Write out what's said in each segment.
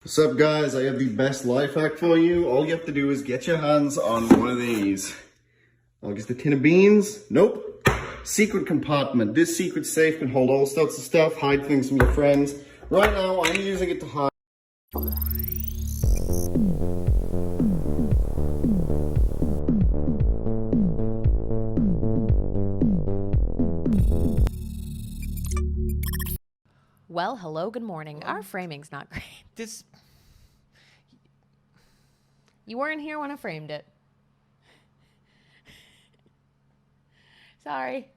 What's up, guys? I have the best life hack for you. All you have to do is get your hands on one of these. Just a tin of beans? Nope. Secret compartment. This secret safe can hold all sorts of stuff, hide things from your friends. Right now, I'm using it to hide. Well, hello, good morning. Our framing's not great. You weren't here when I framed it. Sorry.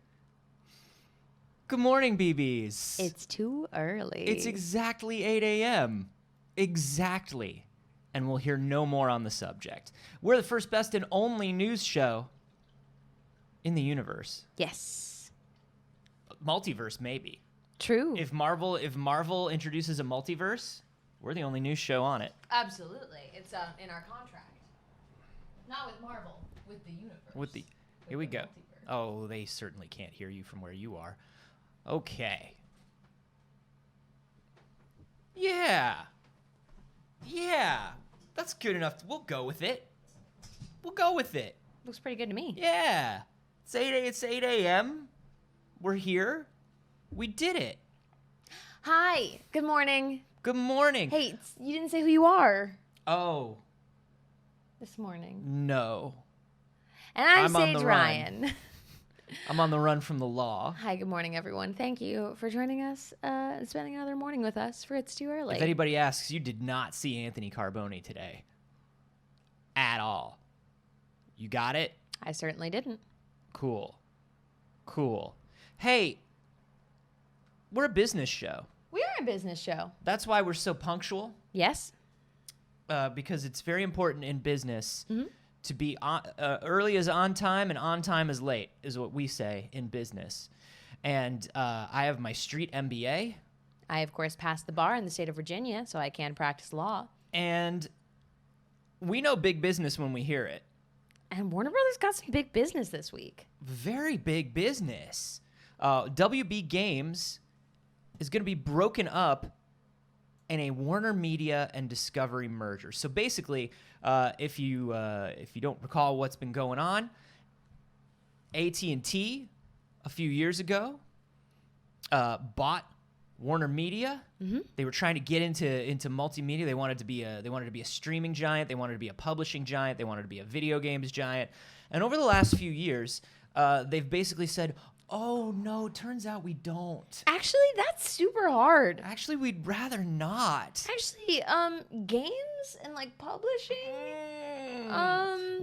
Good morning, BBs. It's too early. It's exactly 8 a.m. Exactly. And we'll hear no more on the subject. We're the first, best, and only news show in the universe. Yes. Multiverse, maybe. True. If Marvel introduces a multiverse, we're the only news show on it. Absolutely. It's in our contract. Not with Marvel, with the universe. Here we go. Oh, they certainly can't hear you from where you are. Okay. Yeah. That's good enough. We'll go with it. Looks pretty good to me. Yeah. It's 8 a.m. We're here. We did it. Hi. Good morning. Good morning. Hey, you didn't say who you are Oh, this morning. no. And I'm I'm on the Saige run. Ryan. I'm on the run from the law. Hi, good morning, everyone. Thank you for joining us and spending another morning with us for It's Too Early. If anybody asks, you did not see Anthony Carboni today. At all. You got it? I certainly didn't. Cool. Hey, we're a business show. We are a business show. That's why we're so punctual. Yes. Because it's very important in business Mm-hmm. to be early is on time and on time is late, is what we say in business. And I have my street MBA. I, of course, passed the bar in the state of Virginia, so I can practice law. And we know big business when we hear it. And Warner Brothers got some big business this week. Very big business. WB Games is going to be broken up in a Warner Media and Discovery merger. So basically, if you don't recall what's been going on, AT&T a few years ago bought Warner Media. Mm-hmm. They were trying to get into multimedia. They wanted to be a streaming giant. They wanted to be a publishing giant. They wanted to be a video games giant. And over the last few years, they've basically said, "Oh no, turns out we don't. Actually, that's super hard. Actually, we'd rather not." Actually, games and like publishing.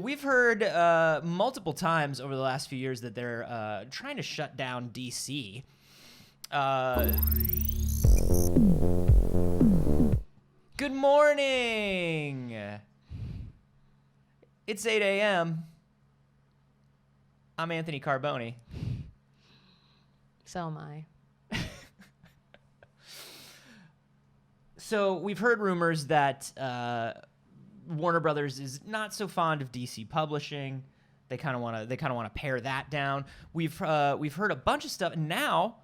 We've heard multiple times over the last few years that they're trying to shut down DC. Good morning. It's 8 a.m. I'm Anthony Carboni. So am I. So we've heard rumors that Warner Brothers is not so fond of DC publishing. They kind of want to pare that down. We've heard a bunch of stuff, and now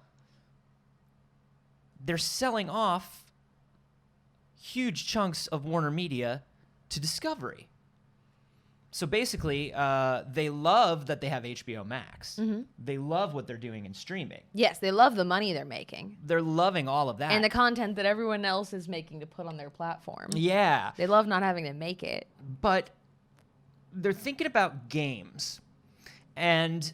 they're selling off huge chunks of Warner Media to Discovery. So basically, they love that they have HBO Max. Mm-hmm. They love what they're doing in streaming. Yes, they love the money they're making. They're loving all of that. And the content that everyone else is making to put on their platform. Yeah. They love not having to make it. But they're thinking about games. And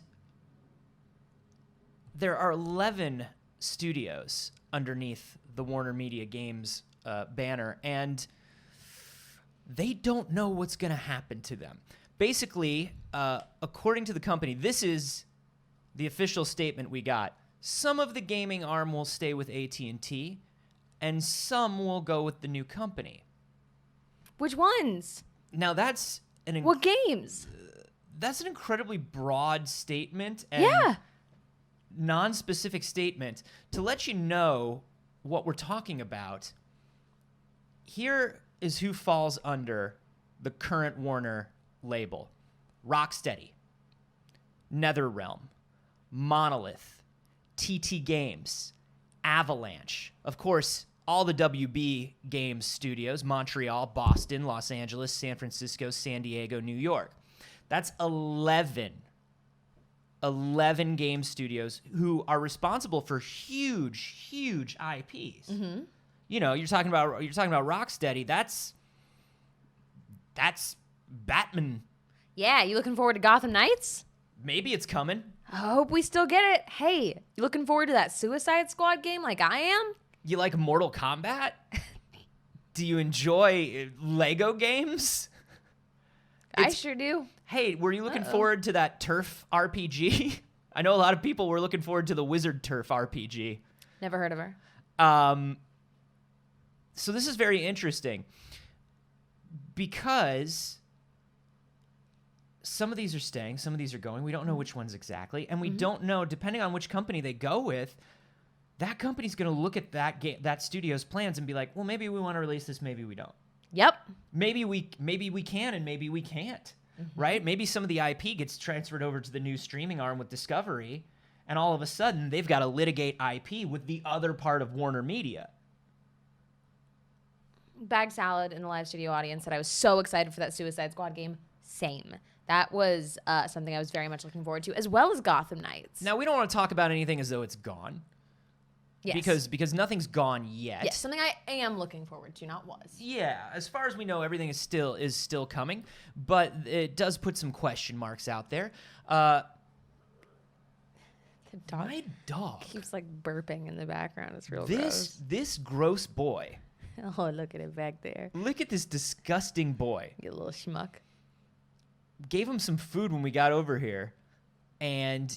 there are 11 studios underneath the Warner Media Games banner. And they don't know what's going to happen to them. Basically, according to the company, this is the official statement we got. Some of the gaming arm will stay with AT&T, and some will go with the new company. Which ones? Now, What games? That's an incredibly broad statement and Yeah. non-specific statement. To let you know what we're talking about, here is who falls under the current Warner label. Rocksteady, NetherRealm, Monolith, TT Games, Avalanche. Of course, all the WB Games studios, Montreal, Boston, Los Angeles, San Francisco, San Diego, New York. That's 11 game studios who are responsible for huge IPs. Mm-hmm. You know, you're talking about Rocksteady. That's Batman. Yeah, you looking forward to Gotham Knights? Maybe it's coming. I hope we still get it. Hey, you looking forward to that Suicide Squad game like I am? You like Mortal Kombat? Do you enjoy Lego games? I sure do. Hey, were you looking forward to that Turf RPG? I know a lot of people were looking forward to the Wizard Turf RPG. Never heard of her. So this is very interesting because some of these are staying, some of these are going. We don't know which ones exactly, and we don't know, depending on which company they go with, that company's going to look at that studio's plans and be like, well, maybe we want to release this, maybe we don't. Yep. Maybe we can and maybe we can't, right? Maybe some of the IP gets transferred over to the new streaming arm with Discovery, and all of a sudden they've got to litigate IP with the other part of Warner Media. Bag Salad in the live studio audience said I was so excited for that Suicide Squad game. Same. That was something I was very much looking forward to, as well as Gotham Knights. Now, we don't want to talk about anything as though it's gone. Yes. Because nothing's gone yet. Yes, something I am looking forward to, not was. Yeah, as far as we know, everything is still coming, but it does put some question marks out there. The dog My dog keeps like burping in the background. It's real gross. This gross boy. Oh, look at it back there. Look at this disgusting boy. You little schmuck. Gave him some food when we got over here, and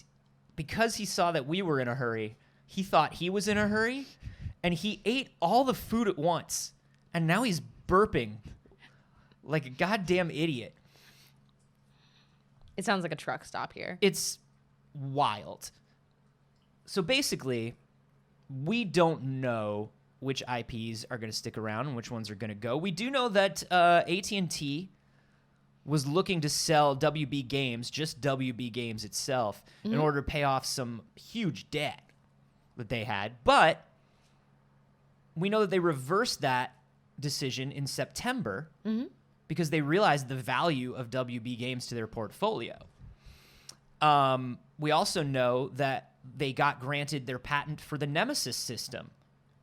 because he saw that we were in a hurry, he thought he was in a hurry, and he ate all the food at once, and now he's burping like a goddamn idiot. It sounds like a truck stop here. It's wild. So basically, we don't know which IPs are going to stick around and which ones are going to go. We do know that AT&T was looking to sell WB Games, just WB Games itself, in order to pay off some huge debt that they had. But we know that they reversed that decision in September because they realized the value of WB Games to their portfolio. We also know that they got granted their patent for the Nemesis system.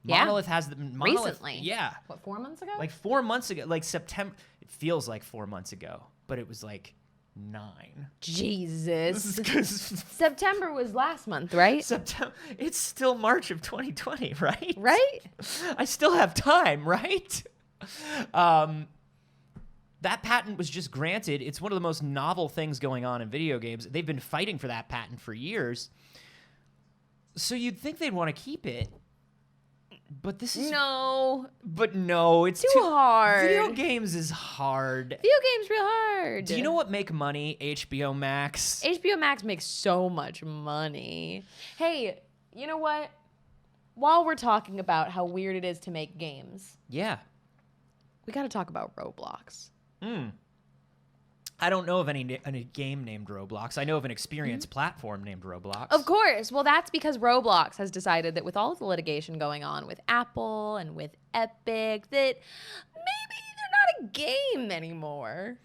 Yeah. Monolith has the Recently. Yeah. What, 4 months ago? Like 4 months ago, like September. It feels like 4 months ago, but it was like 9. Jesus. September was last month, right? September. It's still March of 2020, right? Right? I still have time, right? That patent was just granted. It's one of the most novel things going on in video games. They've been fighting for that patent for years. So you'd think they'd want to keep it. But this is But no, it's too hard. Video games is hard. Video games real hard. Do you know what make money? HBO Max. HBO Max makes so much money. Hey, you know what? While we're talking about how weird it is to make games, Yeah. we got to talk about Roblox. I don't know of any game named Roblox. I know of an experience platform named Roblox. Of course. Well, that's because Roblox has decided that with all of the litigation going on with Apple and with Epic, that maybe they're not a game anymore.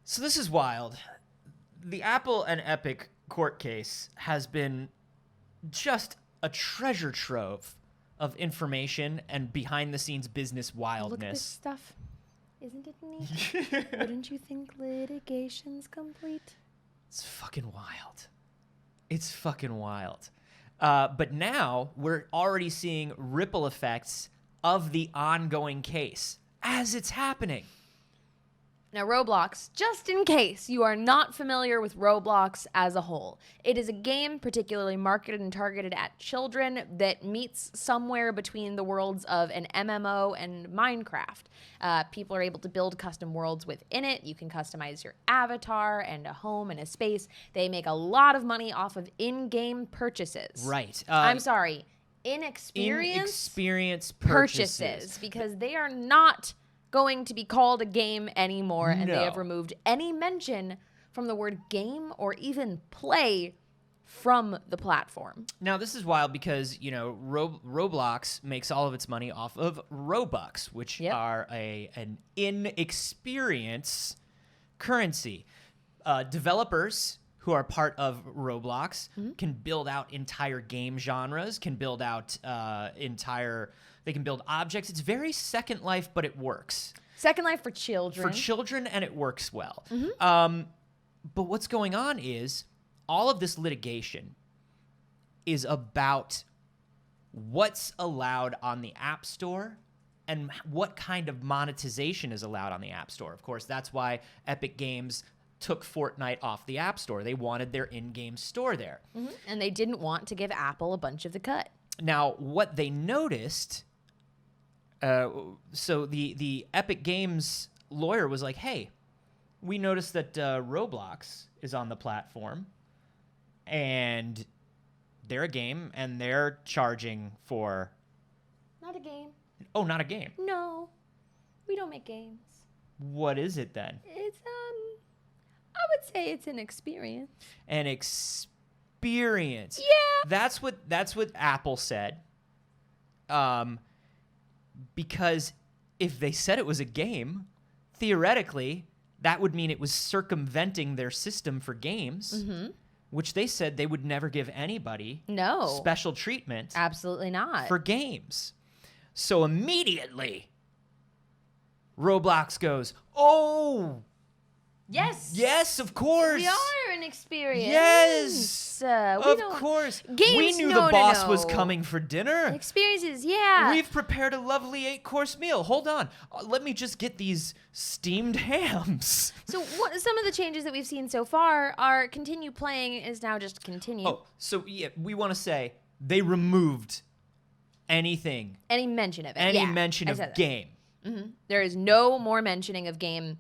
So this is wild. The Apple and Epic court case has been just a treasure trove of information and behind-the-scenes business wildness. Look at this stuff. Isn't it neat? Wouldn't you think litigation's complete? It's fucking wild. It's fucking wild. But now we're already seeing ripple effects of the ongoing case as it's happening. Now, Roblox, just in case you are not familiar with Roblox as a whole, it is a game particularly marketed and targeted at children that meets somewhere between the worlds of an MMO and Minecraft. People are able to build custom worlds within it. You can customize your avatar and a home and a space. They make a lot of money off of in-game purchases. Right. I'm sorry, in-experience purchases. because they are not going to be called a game anymore, and No. they have removed any mention from the word game or even play from the platform. Now, this is wild because, Roblox makes all of its money off of Robux, which are an in-experience currency. Developers who are part of Roblox can build out entire game genres, can build out they can build objects. It's very Second Life, but it works. Second Life for children. For children, and it works well. But what's going on is all of this litigation is about what's allowed on the App Store and what kind of monetization is allowed on the App Store. Of course, that's why Epic Games took Fortnite off the App Store. They wanted their in-game store there. And they didn't want to give Apple a bunch of the cut. Now, what they noticed, so the Epic Games lawyer was like, hey, we noticed that Roblox is on the platform, and they're a game, and they're charging for... Not a game. Oh, not a game. No, we don't make games. What is it then? It's, I would say it's an experience. An experience. Yeah. That's what Apple said. Because if they said it was a game, theoretically, that would mean it was circumventing their system for games, which they said they would never give anybody special treatment. Absolutely not. For games. So immediately, Roblox goes, oh, yes, of course. We are an experience. Yes, of course. Games, we knew the boss was coming for dinner. Experiences, yeah. We've prepared a lovely 8-course meal. Hold on. Let me just get these steamed hams. So some of the changes that we've seen so far are continue playing is now just continue. Oh, so yeah, we want to say they removed anything. Any mention of it. Any mention of game. There is no more mentioning of game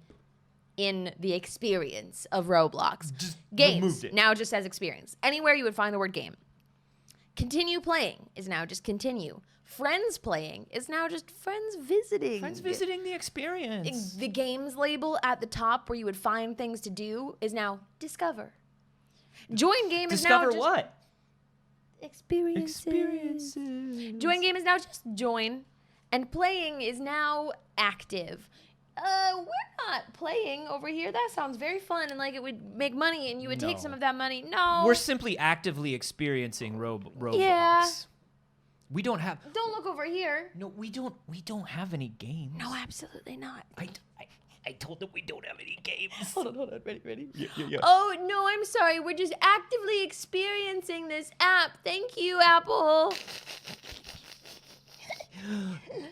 in the experience of Roblox. Just Games removed it. now just says experience. Anywhere you would find the word game. Continue playing is now just continue. Friends playing is now just friends visiting. Friends visiting the experience. The games label at the top where you would find things to do is now discover. Join game is now Discover what? Experiences. Join game is now just join. And playing is now active. We're not playing over here. That sounds very fun and like it would make money and you would take some of that money. No. We're simply actively experiencing Roblox. Yeah. We don't have... Don't look over here. No, we don't have any games. No, absolutely not. I told them we don't have any games. Hold on. Ready? Yeah. Oh, no, I'm sorry. We're just actively experiencing this app. Thank you, Apple.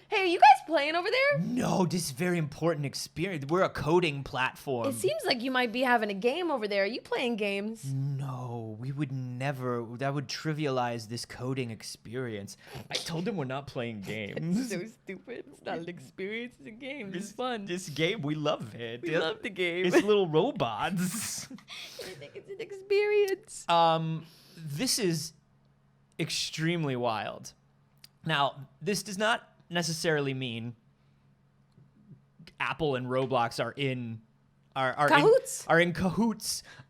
Hey, are you guys playing over there? No, this is a very important experience. We're a coding platform. It seems like you might be having a game over there. Are you playing games? No, we would never. That would trivialize this coding experience. I told them we're not playing games. So stupid. It's not an experience. It's a game. It's fun. This game, we love it. We love the game. It's little robots. I think it's an experience. This is extremely wild. Now, this does not necessarily mean Apple and Roblox are in cahoots?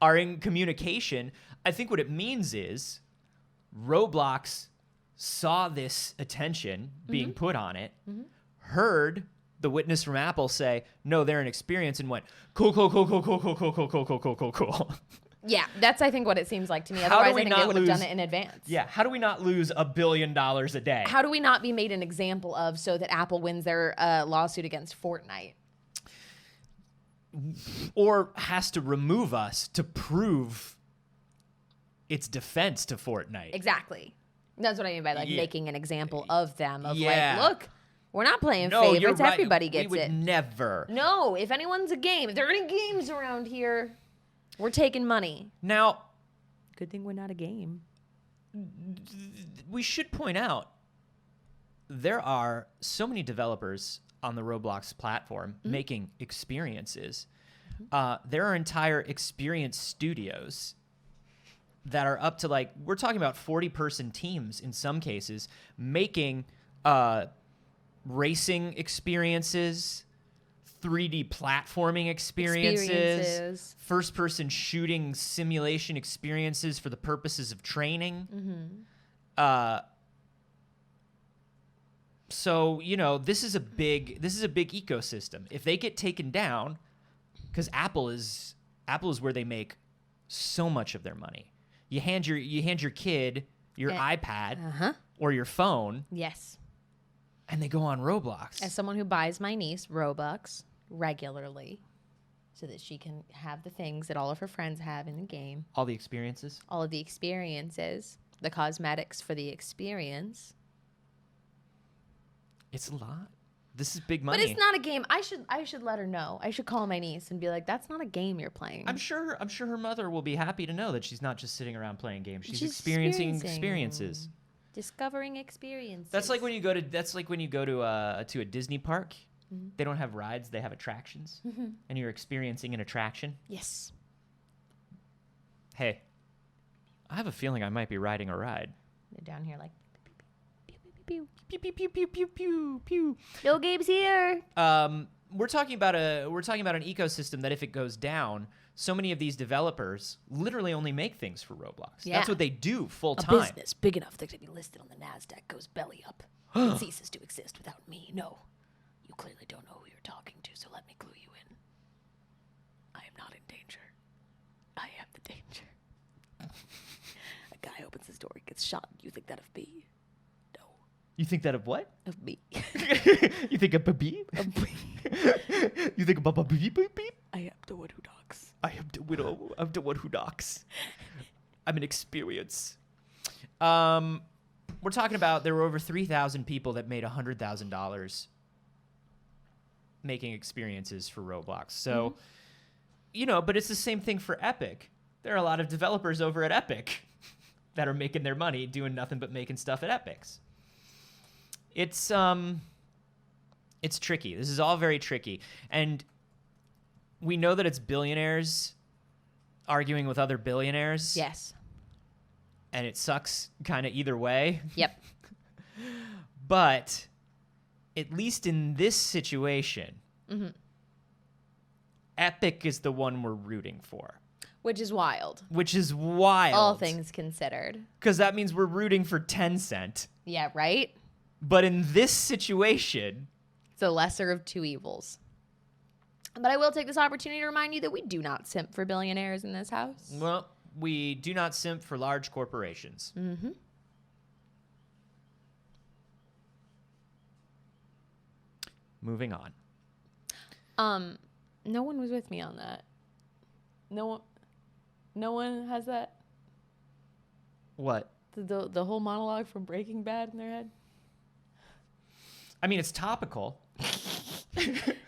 Are in communication. I think what it means is Roblox saw this attention being put on it, heard the witness from Apple say, no, they're an experience, and went, cool. Yeah, that's, I think, what it seems like to me. Otherwise, I think they would have done it in advance. Yeah, how do we not lose $1 billion a day? How do we not be made an example of so that Apple wins their lawsuit against Fortnite? Or has to remove us to prove its defense to Fortnite. Exactly. That's what I mean by making an example of them. Of Yeah. like, look, we're not playing favorites. You're right. Everybody gets we would it. Never. No, if anyone's a game, if there are any games around here, we're taking money. Now, good thing we're not a game. We should point out there are so many developers on the Roblox platform making experiences. There are entire experience studios that are up to we're talking about 40-person teams in some cases making racing experiences, 3D platforming experiences. First-person shooting simulation experiences for the purposes of training. So, you know, this is a big ecosystem. If they get taken down, because Apple is where they make so much of their money. You hand your kid your iPad or your phone. Yes. And they go on Roblox. As someone who buys my niece Robux regularly so that she can have the things that all of her friends have in the game. All the experiences. All of the experiences. The cosmetics for the experience. It's a lot. This is big money. But it's not a game. I should let her know. I should call my niece and be like, "That's not a game you're playing." I'm sure her mother will be happy to know that she's not just sitting around playing games. She's experiencing experiences. Discovering experiences. That's like when you go to a Disney park. They don't have rides, they have attractions. And you're experiencing an attraction. Yes. Hey, I have a feeling I might be riding a ride. They're down here like Pew pew pew pew pew pew pew. Bill Gabe's here. We're talking about an ecosystem that if it goes down, so many of these developers literally only make things for Roblox. Yeah. That's what they do full A time. business big enough that to be listed on the NASDAQ goes belly up. It ceases to exist without me. No, you clearly don't know who you're talking to, so let me clue you in. I am not in danger. I am the danger. A guy opens his door and gets shot. You think that of me? No. You think that of what? Of me. You think of beep? Of me. You think of beep beep beep? I am the one who knocks. I am the widow. I'm the one who knocks. I'm an experience. We're talking about there were over 3,000 people that made $100,000 making experiences for Roblox. So, you know, but it's the same thing for Epic. There are a lot of developers over at Epic that are making their money doing nothing but making stuff at Epics. It's tricky. This is all very tricky. And we know that it's billionaires arguing with other billionaires. Yes. And it sucks kind of either way. Yep. But at least in this situation, Epic is the one we're rooting for. Which is wild. Which is wild. All things considered. Because that means we're rooting for Tencent. Yeah, right? But in this situation, it's the lesser of two evils. But I will take this opportunity to remind you that we do not simp for billionaires in this house. well, we do not simp for large corporations. Moving on. No one was with me on that. No one has that. What? The whole monologue from Breaking Bad in their head. I mean, it's topical.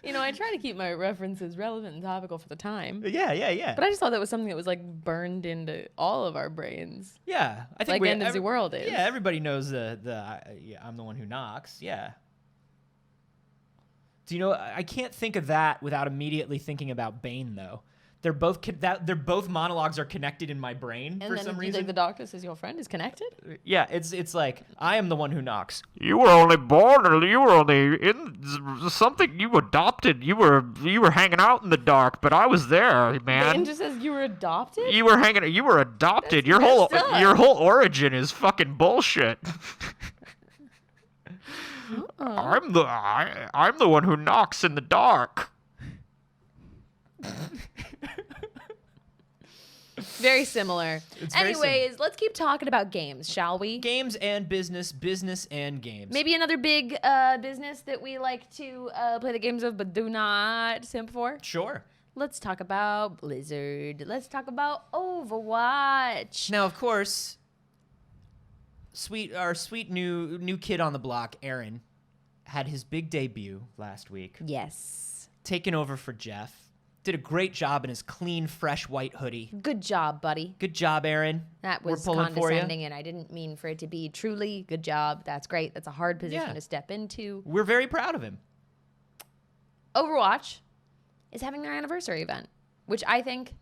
You know, I try to keep my references relevant and topical for the time. Yeah. But I just thought that was something that was like burned into all of our brains. Yeah, I think Like End of the World is. Yeah, everybody knows I'm the one who knocks. Yeah. Do you know? I can't think of that without immediately thinking about Bane, though. They're both monologues are connected in my brain And for then some you reason. think the doctor says your friend is connected? Yeah, it's like I am the one who knocks. You were only born, or you were only in something you adopted. You were hanging out in the dark, but I was there, Bane man. just says you were adopted? You were adopted. That's Your whole messed up. your whole origin is fucking bullshit. I'm the one who knocks in the dark. Very similar. It's very Anyways, let's keep talking about games, shall we? Games and business, business and games. Maybe another big business that we like to play the games of but do not simp for. Sure. Let's talk about Blizzard. Let's talk about Overwatch. Now, of course, our sweet new kid on the block, Aaron, had his big debut last week. Yes. Taking over for Jeff. Did a great job in his clean, fresh white hoodie. Good job, buddy. Good job, Aaron. That We're was pulling for you. condescending, and I didn't mean for it to be truly good job. That's great. That's a hard position to step into. We're very proud of him. Overwatch is having their anniversary event, which I think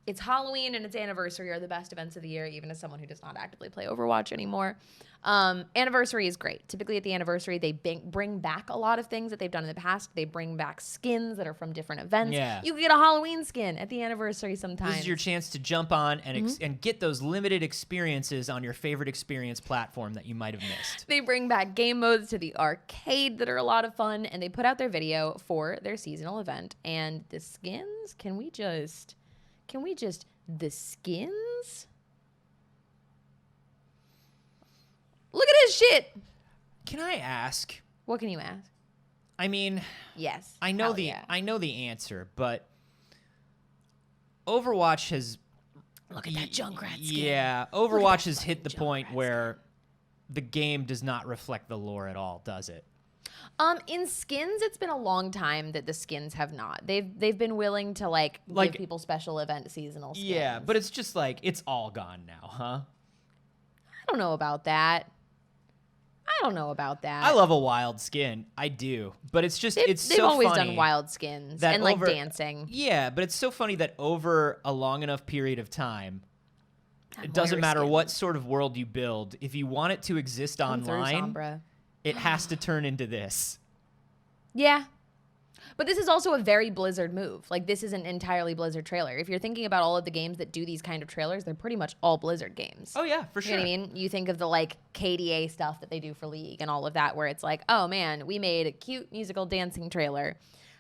it's Halloween and its anniversary are the best events of the year, even as someone who does not actively play Overwatch anymore. Anniversary is great. Typically at the anniversary, they bring back a lot of things that they've done in the past. They bring back skins that are from different events. Yeah. You can get a Halloween skin at the anniversary sometimes. This is your chance to jump on and get those limited experiences on your favorite experience platform that you might have missed. They bring back game modes to the arcade that are a lot of fun, and they put out their video for their seasonal event. And the skins, can we just, the skins? Look at his shit. Can I ask? What can you ask? I mean, Yes. I know Hell the yeah. I know the answer, but Overwatch has Look at that Junkrat skin. Yeah, Overwatch has fucking hit the point Junkrat where the game does not reflect the lore at all, does it? In skins, it's been a long time that the skins have not. They've been willing to like Like- give people special event seasonal skins. Yeah, but it's just like it's all gone now, huh? I don't know about that. I love a wild skin. I do. But it's just They've so always funny done wild skins that and like over- dancing. Yeah, but it's so funny that over a long enough period of time, it doesn't Moira matter skins. what sort of world you build, if you want it to exist Come through, online, Sombra. it has to turn into this. Yeah. But this is also a very Blizzard move. Like, this is an entirely Blizzard trailer. If you're thinking about all of the games that do these kind of trailers, they're pretty much all Blizzard games. Oh yeah, for You sure. know what I mean? You think of the like KDA stuff that they do for League and all of that, where it's like, oh man, we made a cute musical dancing trailer.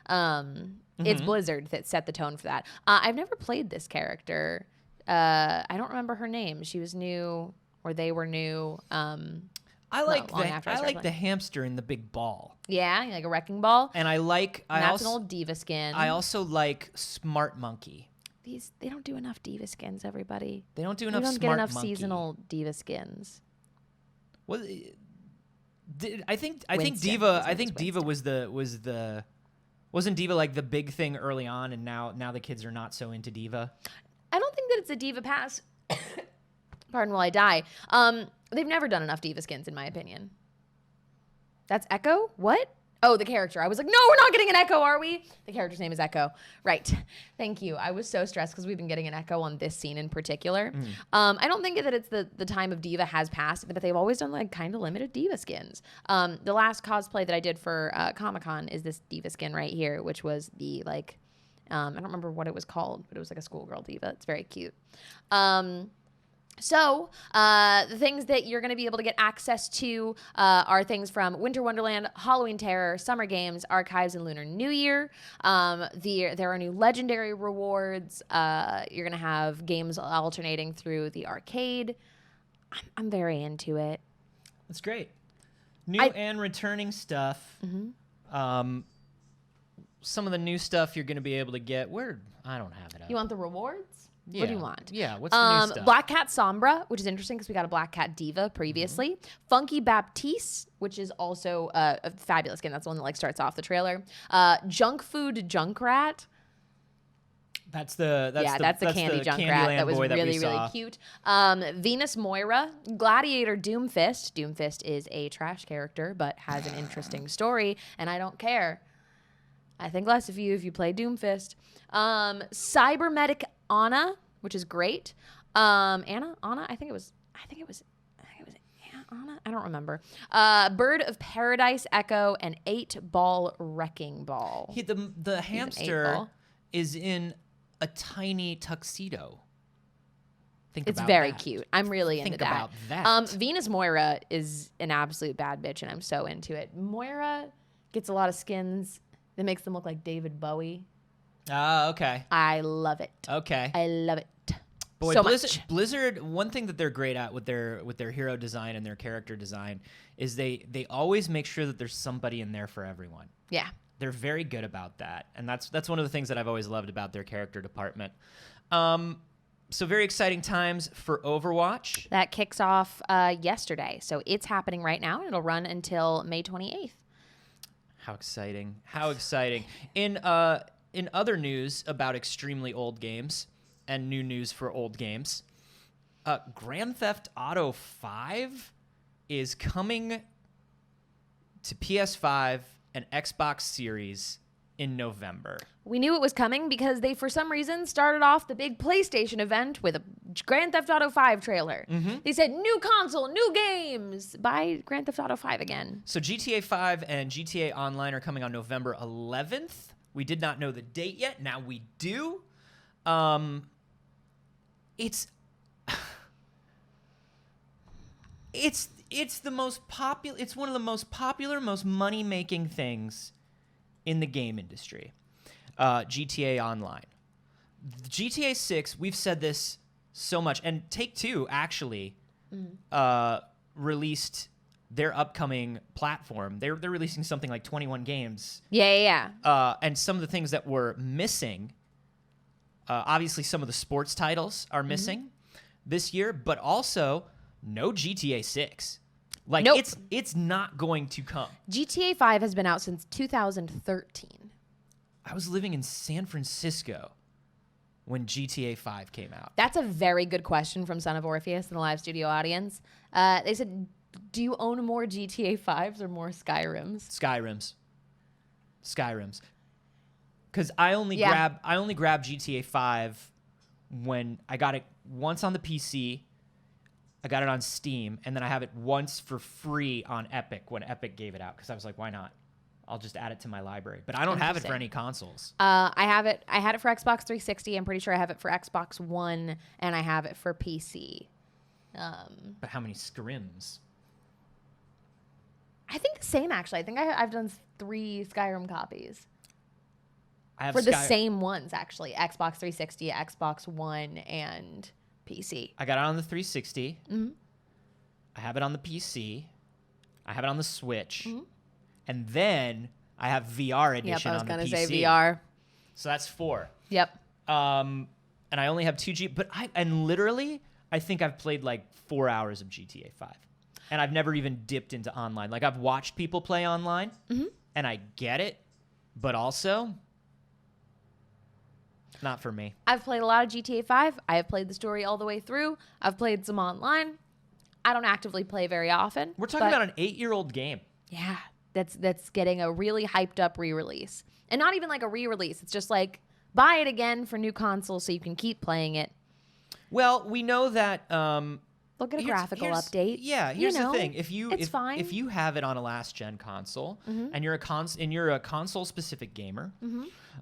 It's Blizzard that set the tone for that. I've never played this character. I don't remember her name. She was new, or they were new. I like long after I started the playing. hamster in the big ball. Yeah, like a wrecking ball. And And that's an also old diva skin. I also like Smart Monkey. They don't do enough diva skins, everybody. They don't do We enough don't Smart get enough Monkey. seasonal diva skins. Well, I think Winston. Diva His I name think is Diva wasn't Diva like the big thing early on, and now the kids are not so into Diva. I don't think that it's a diva pass. Pardon while I die. They've never done enough diva skins, in my opinion. That's Echo? What? Oh, the character. I was like, no, we're not getting an Echo, are we? The character's name is Echo. Right. Thank you. I was so stressed because we've been getting an Echo on this scene in particular. I don't think that it's the time of diva has passed, but they've always done like kind of limited diva skins. The last cosplay that I did for Comic-Con is this diva skin right here, which was the like, I don't remember what it was called, but it was like a schoolgirl diva. It's very cute. So, the things that you're going to be able to get access to are things from Winter Wonderland, Halloween Terror, Summer Games, Archives, and Lunar New Year. There are new legendary rewards. You're going to have games alternating through the arcade. I'm very into it. That's great. New and returning stuff. Some of the new stuff you're going to be able to get. I don't have it up. You want the rewards? Yeah. What do you want? Yeah, what's the new stuff? Black Cat Sombra, which is interesting because we got a Black Cat Diva previously. Funky Baptiste, which is also a fabulous skin. That's the one that like starts off the trailer. Junk Food Junkrat. That's the candy Junkrat Candyland that was boy really, that we really saw. cute. Venus Moira, Gladiator Doomfist. Doomfist is a trash character, but has an interesting story, and I don't care. I think less of you if you play Doomfist. Cybermedic Anna, which is great. Anna? I think it was Anna. I don't remember. Bird of Paradise Echo and 8-ball Wrecking Ball. The hamster 8-ball. is in a tiny tuxedo. It's very cute. I'm really into Think that. about that. Venus Moira is an absolute bad bitch, and I'm so into it. Moira gets a lot of skins that makes them look like David Bowie. Okay. I love it. Okay. I love it. Boy, so Blizzard, much. Blizzard, one thing that they're great at with their hero design and their character design is they always make sure that there's somebody in there for everyone. Yeah. They're very good about that, and that's one of the things that I've always loved about their character department. So very exciting times for Overwatch. That kicks off yesterday. So it's happening right now, and it'll run until May 28th. How exciting. How exciting. In other news about extremely old games and new news for old games, Grand Theft Auto 5 is coming to PS5 and Xbox Series in November. We knew it was coming because they, for some reason, started off the big PlayStation event with a Grand Theft Auto 5 trailer. They said, new console, new games. Buy Grand Theft Auto 5 again. So GTA 5 and GTA Online are coming on November 11th. We did not know the date yet. Now we do. It's the most popular. It's one of the most popular, most money-making things in the game industry. GTA Online, GTA 6. We've said this so much, and Take-Two actually released their upcoming platform. They're releasing something like 21 games. Yeah. And some of the things that were missing. Obviously, some of the sports titles are missing this year, but also no GTA 6. Like, Nope. it's not going to come. GTA 5 has been out since 2013. I was living in San Francisco when GTA 5 came out. That's a very good question from Son of Orpheus in the live studio audience. They said, do you own more GTA 5s or more Skyrims? Skyrims. Because I only grabbed GTA 5 when I got it once on the PC. I got it on Steam, and then I have it once for free on Epic when Epic gave it out, because I was like, why not? I'll just add it to my library. But I don't have it for any consoles. I had it for Xbox 360. I'm pretty sure I have it for Xbox One, and I have it for PC. But how many scrims? I think the same, actually. I think I've done 3 Skyrim copies. I have For the same ones, actually. Xbox 360, Xbox One, and PC. I got it on the 360. I have it on the PC. I have it on the Switch. And then I have VR edition on the PC. Yep, I was going to say VR. So that's 4. Yep. And I only have 2 but literally, I think I've played like 4 hours of GTA 5. And I've never even dipped into online. Like, I've watched people play online, and I get it, but also not for me. I've played a lot of GTA 5. I have played the story all the way through. I've played some online. I don't actively play very often. We're talking about an 8-year-old game. Yeah, that's getting a really hyped up re-release. And not even like a re-release. It's just like, buy it again for new consoles so you can keep playing it. Well, we know that... Look at a graphical update. Yeah, here's the thing. It's fine. If you have it on a last-gen console, and you're a console-specific gamer,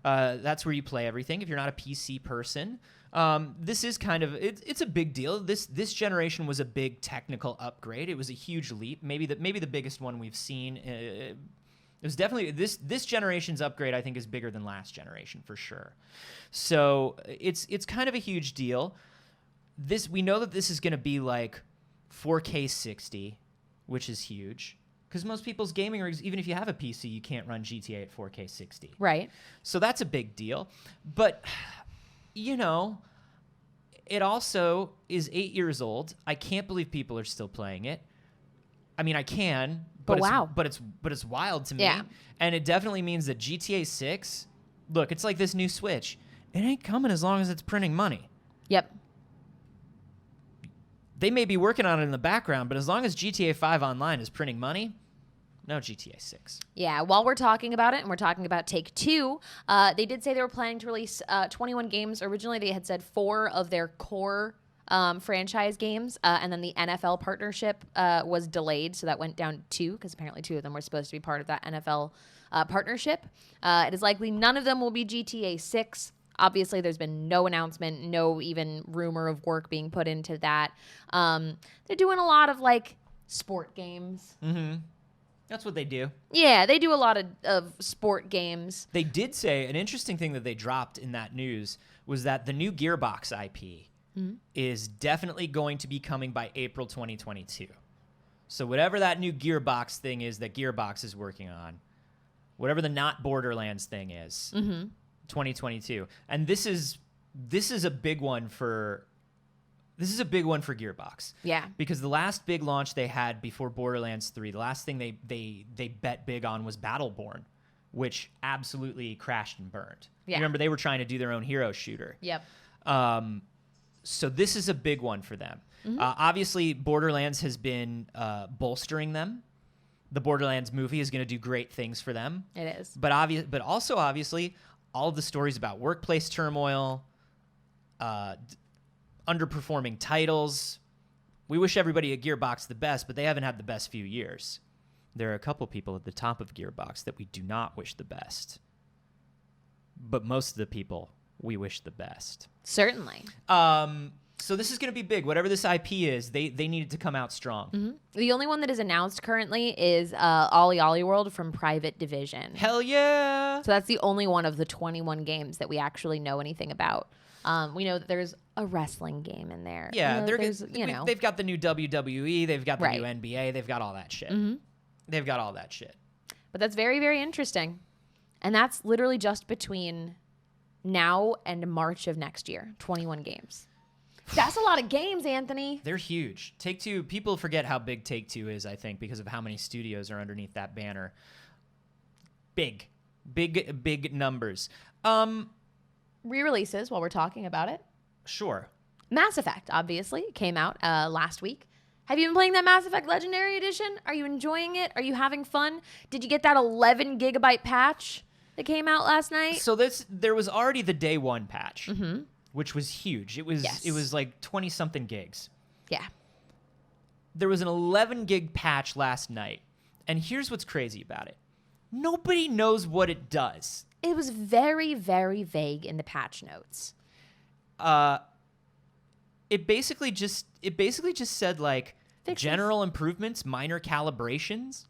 that's where you play everything. If you're not a PC person, this is kind of it's a big deal. This generation was a big technical upgrade. It was a huge leap. Maybe the biggest one we've seen. It was definitely this generation's upgrade. I think is bigger than last generation for sure. So it's kind of a huge deal. We know that this is going to be like 4K 60, which is huge. Because most people's gaming rigs, even if you have a PC, you can't run GTA at 4K 60. Right. So that's a big deal. But, it also is 8 years old. I can't believe people are still playing it. I mean, I can, but wow. It's wild to me. Yeah. And it definitely means that GTA 6, look, it's like this new Switch. It ain't coming as long as it's printing money. Yep. They may be working on it in the background, but as long as GTA 5 Online is printing money, no GTA 6. Yeah, while we're talking about it, and we're talking about Take-Two, they did say they were planning to release 21 games. Originally, they had said 4 of their core franchise games, and then the NFL partnership was delayed, so that went down to 2, because apparently 2 of them were supposed to be part of that NFL partnership. It is likely none of them will be GTA 6. Obviously, there's been no announcement, no even rumor of work being put into that. They're doing a lot of, like, sport games. That's what they do. Yeah, they do a lot of sport games. They did say, an interesting thing that they dropped in that news was that the new Gearbox IP is definitely going to be coming by April 2022. So whatever that new Gearbox thing is that Gearbox is working on, whatever the not Borderlands thing is... 2022, and this is a big one for Gearbox. Yeah, because the last big launch they had before Borderlands 3, the last thing they bet big on was Battleborn, which absolutely crashed and burned. Yeah. Remember, they were trying to do their own hero shooter. Yep. So this is a big one for them. Obviously, Borderlands has been bolstering them. The Borderlands movie is going to do great things for them. It is. But also obviously, all of the stories about workplace turmoil, underperforming titles. We wish everybody at Gearbox the best, but they haven't had the best few years. There are a couple people at the top of Gearbox that we do not wish the best. But most of the people, we wish the best. Certainly. So this is going to be big. Whatever this IP is, they needed to come out strong. Mm-hmm. The only one that is announced currently is Ollie Ollie World from Private Division. Hell yeah! So that's the only one of the 21 games that we actually know anything about. We know that there's a wrestling game in there. Yeah, they've got the new WWE, they've got the Right. new NBA, they've got all that shit. Mm-hmm. They've got all that shit. But that's very, very interesting. And that's literally just between now and March of next year. 21 games. That's a lot of games, Anthony. They're huge. Take-Two, people forget how big Take-Two is, I think, because of how many studios are underneath that banner. Big numbers. Re-releases, while we're talking about it. Sure. Mass Effect, obviously, came out last week. Have you been playing that Mass Effect Legendary Edition? Are you enjoying it? Are you having fun? Did you get that 11 gigabyte patch that came out last night? So there was already the day one patch, which was huge. It was like 20-something gigs. Yeah. There was an 11 gig patch last night, and here's what's crazy about it. Nobody knows what it does. It was very, very vague in the patch notes. It basically just said like Fixes. general improvements, minor calibrations,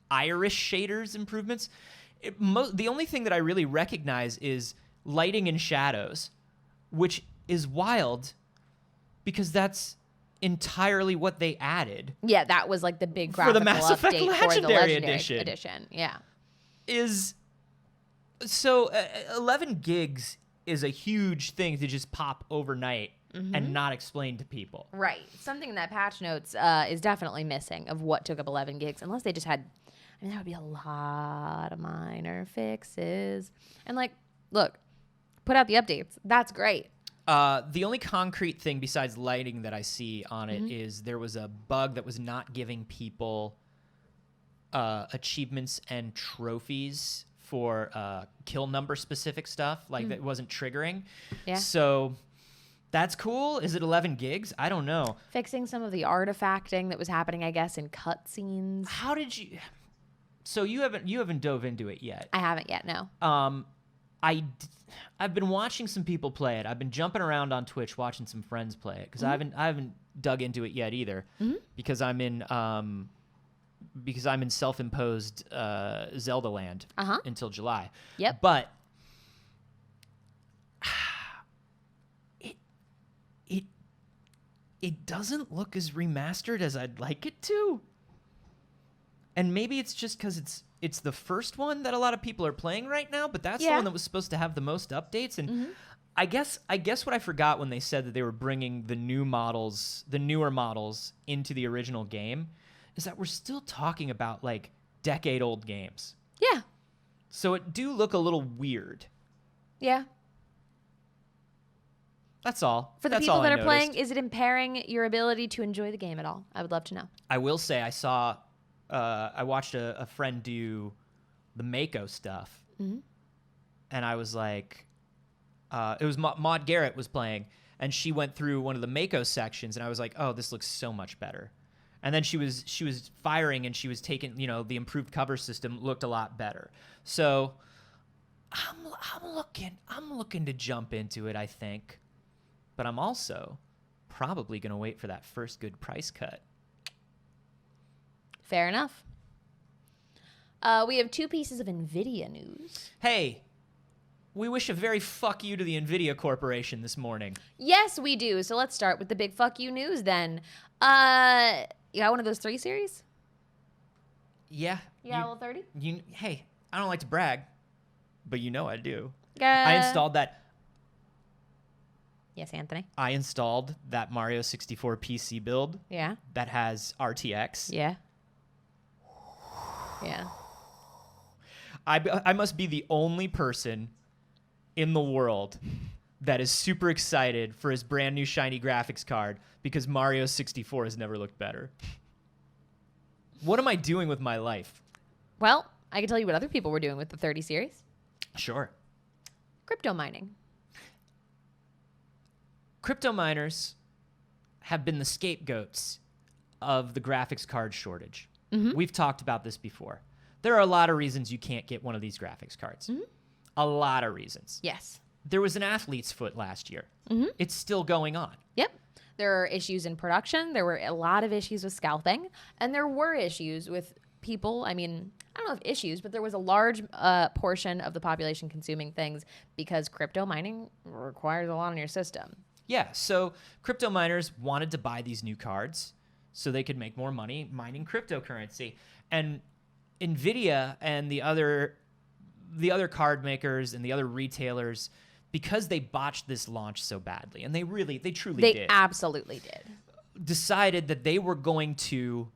iris shaders improvements. The only thing that I really recognize is lighting and shadows, which is wild because that's entirely what they added. Yeah, that was like the big For the graphical Mass Effect update for the Legendary Legendary Edition. Yeah. So 11 gigs is a huge thing to just pop overnight and not explain to people. Right. Something in that patch notes is definitely missing of what took up 11 gigs, unless they just had, that would be a lot of minor fixes. And like, look, put out the updates. That's great. The only concrete thing besides lighting that I see on it is there was a bug that was not giving people achievements and trophies for kill number specific stuff, like that wasn't triggering. Yeah. So that's cool. Is it 11 gigs? I don't know. Fixing some of the artifacting that was happening, I guess, in cutscenes. How did you? So you haven't dove into it yet. I haven't yet, no. I've been watching some people play it. I've been jumping around on Twitch watching some friends play it because I haven't dug into it yet either because I'm in self-imposed Zelda land until July. Yep. But it doesn't look as remastered as I'd like it to. And maybe it's just because it's the first one that a lot of people are playing right now, but that's the one that was supposed to have the most updates. And I guess what I forgot when they said that they were bringing the newer models into the original game is that we're still talking about like decade-old games. Yeah. So it do look a little weird. Yeah. That's all. For the That's people all that I are playing, noticed. is it impairing your ability to enjoy the game at all? I would love to know. I will say I saw, I watched a friend do the Mako stuff, and I was like, it was Maud Garrett was playing, and she went through one of the Mako sections, and I was like, oh, this looks so much better. And then she was firing, and she was taking, the improved cover system looked a lot better. So I'm looking to jump into it, I think. But I'm also probably going to wait for that first good price cut. Fair enough. We have 2 pieces of NVIDIA news. Hey, we wish a very fuck you to the NVIDIA Corporation this morning. Yes, we do. So let's start with the big fuck you news then. You got one of those 3 series? Yeah. You got a little 30? Hey, I don't like to brag, but I do. I installed that. Yes, Anthony. I installed that Mario 64 PC build. Yeah. That has RTX. Yeah. Yeah. I must be the only person in the world that is super excited for his brand new shiny graphics card because Mario 64 has never looked better. What am I doing with my life? Well, I can tell you what other people were doing with the 30 series. Sure. Crypto mining. Crypto miners have been the scapegoats of the graphics card shortage. We've talked about this before. There are a lot of reasons you can't get one of these graphics cards. A lot of reasons. Yes. There was an athlete's foot last year. It's still going on. Yep. There are issues in production. There were a lot of issues with scalping. And there were issues with people. I mean, I don't know if issues, but there was a large portion of the population consuming things because crypto mining requires a lot on your system. Yeah, so crypto miners wanted to buy these new cards so they could make more money mining cryptocurrency. And Nvidia and the other card makers and the other retailers, because they botched this launch so badly, and they truly did. They absolutely did. Decided that they were going to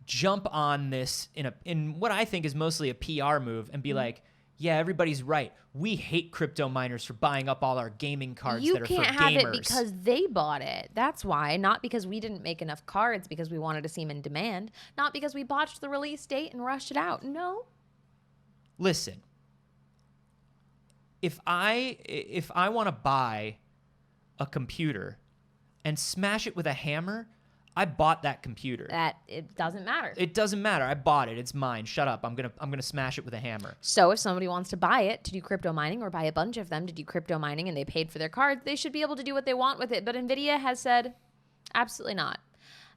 jump on this in what I think is mostly a PR move and be like, yeah, everybody's right. We hate crypto miners for buying up all our gaming cards that are for gamers. You can't have it because they bought it. That's why. Not because we didn't make enough cards because we wanted to see them in demand. Not because we botched the release date and rushed it out. No. Listen, if I want to buy a computer and smash it with a hammer, I bought that computer. It doesn't matter. It doesn't matter. I bought it. It's mine. Shut up. I'm gonna smash it with a hammer. So if somebody wants to buy it to do crypto mining or buy a bunch of them to do crypto mining and they paid for their cards, they should be able to do what they want with it. But Nvidia has said, absolutely not.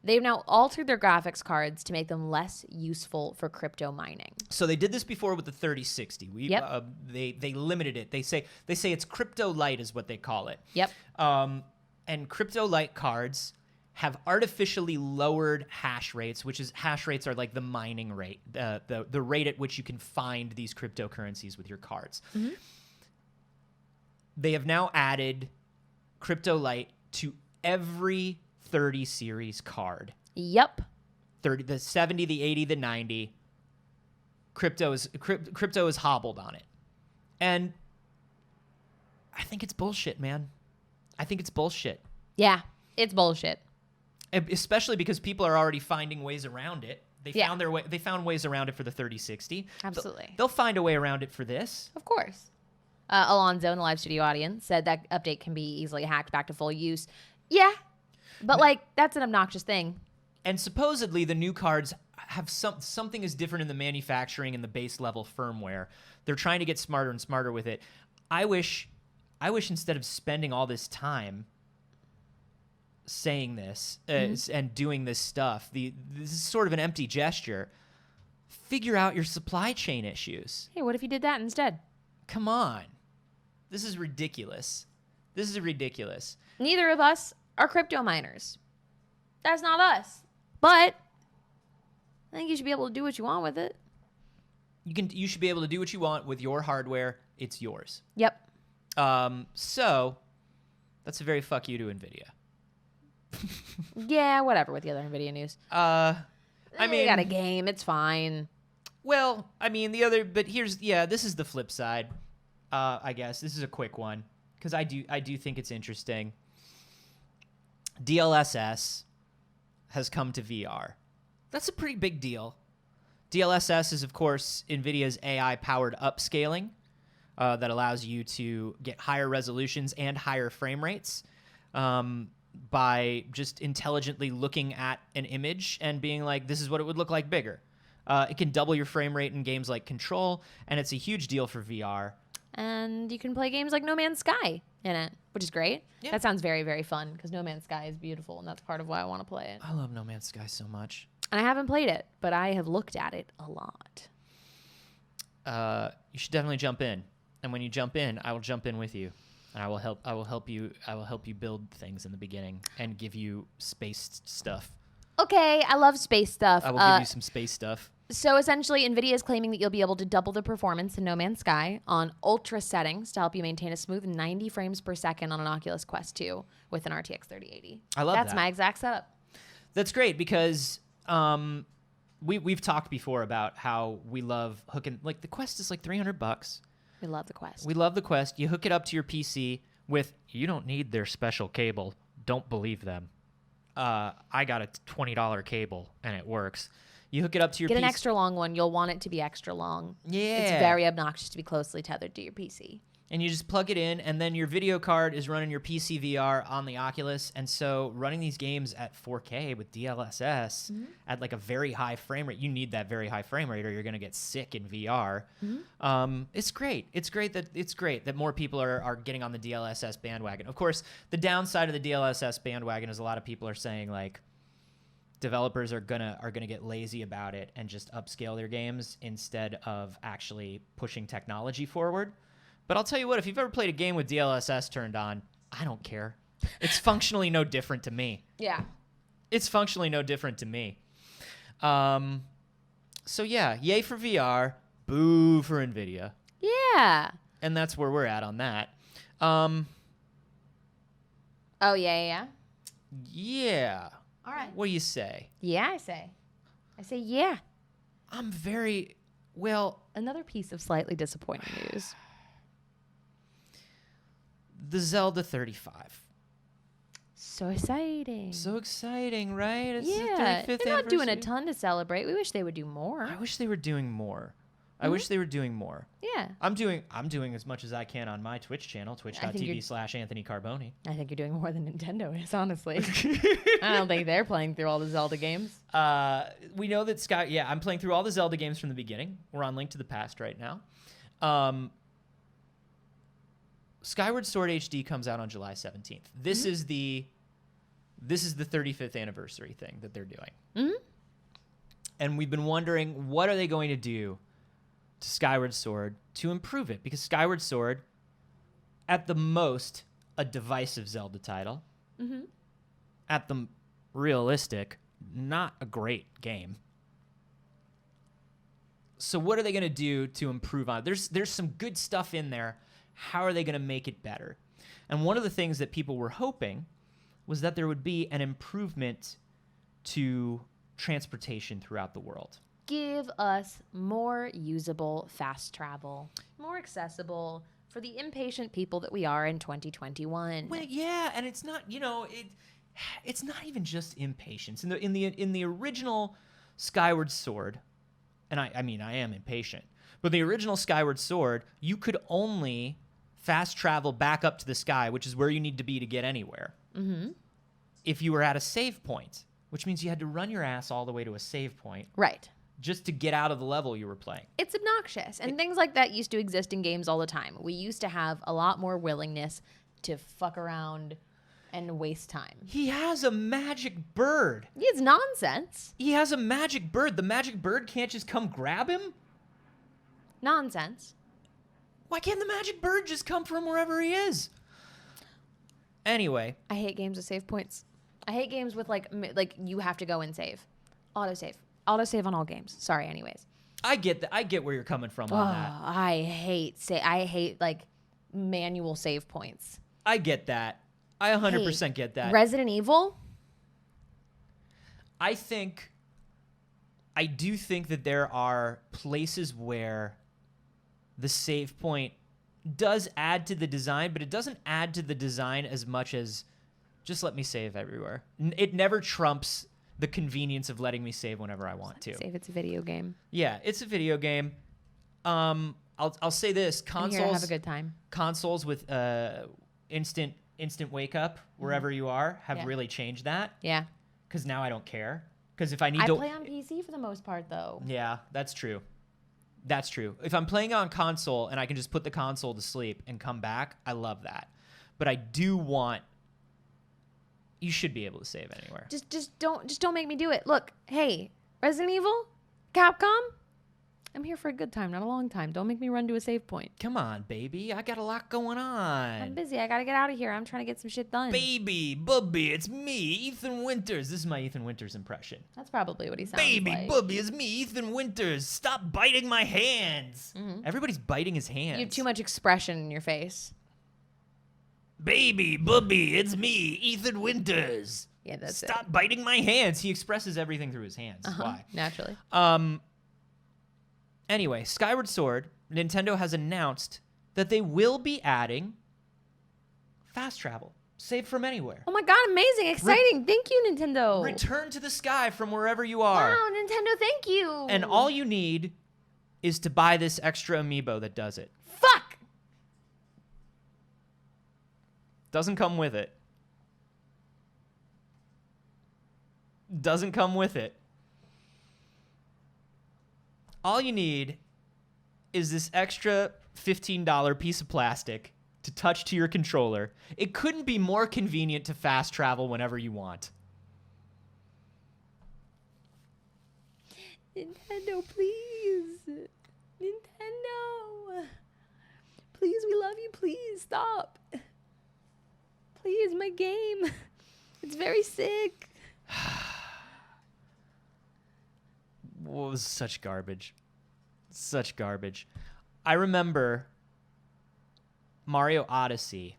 They've now altered their graphics cards to make them less useful for crypto mining. So they did this before with the 3060. They limited it. They say it's crypto light is what they call it. Yep. And crypto light cards have artificially lowered hash rates, hash rates are like the mining rate, the rate at which you can find these cryptocurrencies with your cards. They have now added crypto light to every 30 series card. Yep. 30, the 70, the 80, the 90. Crypto is hobbled on it. And I think it's bullshit, man. I think it's bullshit. Yeah, it's bullshit. Especially because people are already finding ways around it. They found ways around it for the 3060. Absolutely. They'll find a way around it for this. Of course. Alonzo in the live studio audience said that update can be easily hacked back to full use. Yeah, but that's an obnoxious thing. And supposedly the new cards have something is different in the manufacturing and the base level firmware. They're trying to get smarter and smarter with it. I wish instead of spending all this time saying this and doing this stuff, this is sort of an empty gesture. Figure out your supply chain issues. Hey, what if you did that instead? Come on. This is ridiculous. This is ridiculous. Neither of us are crypto miners. That's not us. But I think you should be able to do what you want with it. You should be able to do what you want with your hardware. It's yours. Yep. So that's a very fuck you to NVIDIA. Yeah, whatever with the other NVIDIA news. I mean, you got a game. It's fine. Well, I mean, this is the flip side. I guess this is a quick one because I do think it's interesting. DLSS has come to VR. That's a pretty big deal. DLSS is, of course, NVIDIA's AI-powered upscaling that allows you to get higher resolutions and higher frame rates by just intelligently looking at an image and being like, this is what it would look like bigger. It can double your frame rate in games like Control, and it's a huge deal for VR. And you can play games like No Man's Sky in it, which is great. Yeah. That sounds very, very fun because No Man's Sky is beautiful, and that's part of why I want to play it. I love No Man's Sky so much. And I haven't played it, but I have looked at it a lot. You should definitely jump in, and when you jump in, I will jump in with you, and I will help you build things in the beginning and give you space stuff. Okay, I love space stuff. I will give you some space stuff. So essentially, NVIDIA is claiming that you'll be able to double the performance in No Man's Sky on ultra settings to help you maintain a smooth 90 frames per second on an Oculus Quest 2 with an RTX 3080. I love that. That's my exact setup. That's great because we've talked before about how we love hooking, like the Quest is like $300. We love the Quest. We love the Quest. You hook it up to your PC with, you don't need their special cable. Don't believe them. I got a $20 cable and it works. You hook it up to your Get PC. an extra long one. You'll want it to be extra long. Yeah. It's very obnoxious to be closely tethered to your PC. And you just plug it in, and then your video card is running your PC VR on the Oculus. And so running these games at 4K with DLSS at like a very high frame rate, you need that very high frame rate or you're going to get sick in VR. It's great. It's great that more people are getting on the DLSS bandwagon. Of course, the downside of the DLSS bandwagon is a lot of people are saying like developers are gonna get lazy about it and just upscale their games instead of actually pushing technology forward. But I'll tell you what, if you've ever played a game with DLSS turned on, I don't care. It's functionally no different to me. Yeah. It's functionally no different to me. So yeah, yay for VR, boo for NVIDIA. Yeah. And that's where we're at on that. Oh, yeah. Yeah. All right. What do you say? Yeah, I say yeah. I'm very, well, Another piece of slightly disappointing news. the Zelda 35. So exciting. So exciting, right? It's yeah. the 35th They're not doing a anniversary. ton to celebrate. We wish they would do more. I wish they were doing more. I wish they were doing more. Yeah. I'm doing as much as I can on my Twitch channel, twitch.tv/Anthony Carboni. I think you're doing more than Nintendo is, honestly. I don't think they're playing through all the Zelda games. We know that I'm playing through all the Zelda games from the beginning. We're on Link to the Past right now. Skyward Sword HD comes out on July 17th. This is the 35th anniversary thing that they're doing. And we've been wondering, what are they going to do to Skyward Sword to improve it? Because Skyward Sword, at the most, a divisive Zelda title. At the realistic, not a great game. So what are they going to do to improve on it? There's some good stuff in there. How are they going to make it better? And one of the things that people were hoping was that there would be an improvement to transportation throughout the world. Give us more usable fast travel, more accessible for the impatient people that we are in 2021. Well, yeah, and it's not, it's not even just impatience. In the original Skyward Sword, and I mean I am impatient, but the original Skyward Sword, you could only fast travel back up to the sky, which is where you need to be to get anywhere. If you were at a save point, which means you had to run your ass all the way to a save point. Right. Just to get out of the level you were playing. It's obnoxious. And things like that used to exist in games all the time. We used to have a lot more willingness to fuck around and waste time. He has a magic bird. It's nonsense. He has a magic bird. The magic bird can't just come grab him? Nonsense. Why can't the magic bird just come from wherever he is? Anyway. I hate games with save points. I hate games with like you have to go and save. Autosave. Autosave on all games. Sorry, anyways. I get that. I get where you're coming from on that. I hate like manual save points. I get that. I 100% get that. Resident Evil? I do think that there are places where the save point does add to the design, but it doesn't add to the design as much as just let me save everywhere. It never trumps the convenience of letting me save whenever I want to. Save, it's a video game. Yeah, it's a video game. I'll say this: consoles have a good time. Consoles with instant wake up wherever you are have really changed that. Yeah. Because now I don't care. Because if I need I to play on PC for the most part, though. Yeah, that's true. That's true. If I'm playing on console and I can just put the console to sleep and come back, I love that. But I do want. You should be able to save anywhere. Just don't make me do it. Look, hey, Resident Evil, Capcom, I'm here for a good time, not a long time. Don't make me run to a save point. Come on, baby. I got a lot going on. I'm busy. I gotta get out of here. I'm trying to get some shit done. Baby, bubby, it's me, Ethan Winters. This is my Ethan Winters impression. That's probably what he sounds Baby, like. bubby, it's me, Ethan Winters. Stop biting my hands. Mm-hmm. Everybody's biting his hands. You have too much expression in your face. Baby, bubby, it's me, Ethan Winters. Yeah, that's Stop biting my hands. He expresses everything through his hands. That's why. Naturally. Anyway, Skyward Sword, Nintendo has announced that they will be adding fast travel. Save from anywhere. Oh my god, amazing, exciting. Thank you, Nintendo. Return to the sky from wherever you are. Wow, Nintendo, thank you. And all you need is to buy this extra amiibo that does it. Fuck! Doesn't come with it. Doesn't come with it. All you need is this extra $15 piece of plastic to touch to your controller. It couldn't be more convenient to fast travel whenever you want. Nintendo, please. Nintendo. Please, we love you. Please, stop. Please, my game. It's very sick. Was such garbage. Such garbage. I remember Mario Odyssey.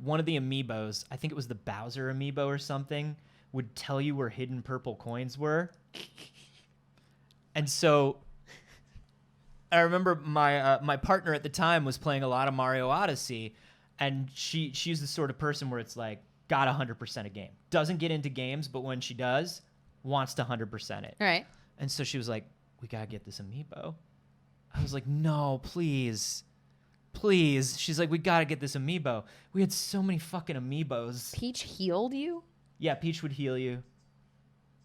One of the amiibos, I think it was the Bowser amiibo or something, would tell you where hidden purple coins were. And so I remember my partner at the time was playing a lot of Mario Odyssey, and she's the sort of person where it's like, got 100% a game. Doesn't get into games, but when she does, wants to 100% it. All right. And so she was like, we gotta get this amiibo. I was like, no, please. Please. She's like, we gotta get this amiibo. We had so many fucking amiibos. Peach healed you? Yeah, Peach would heal you.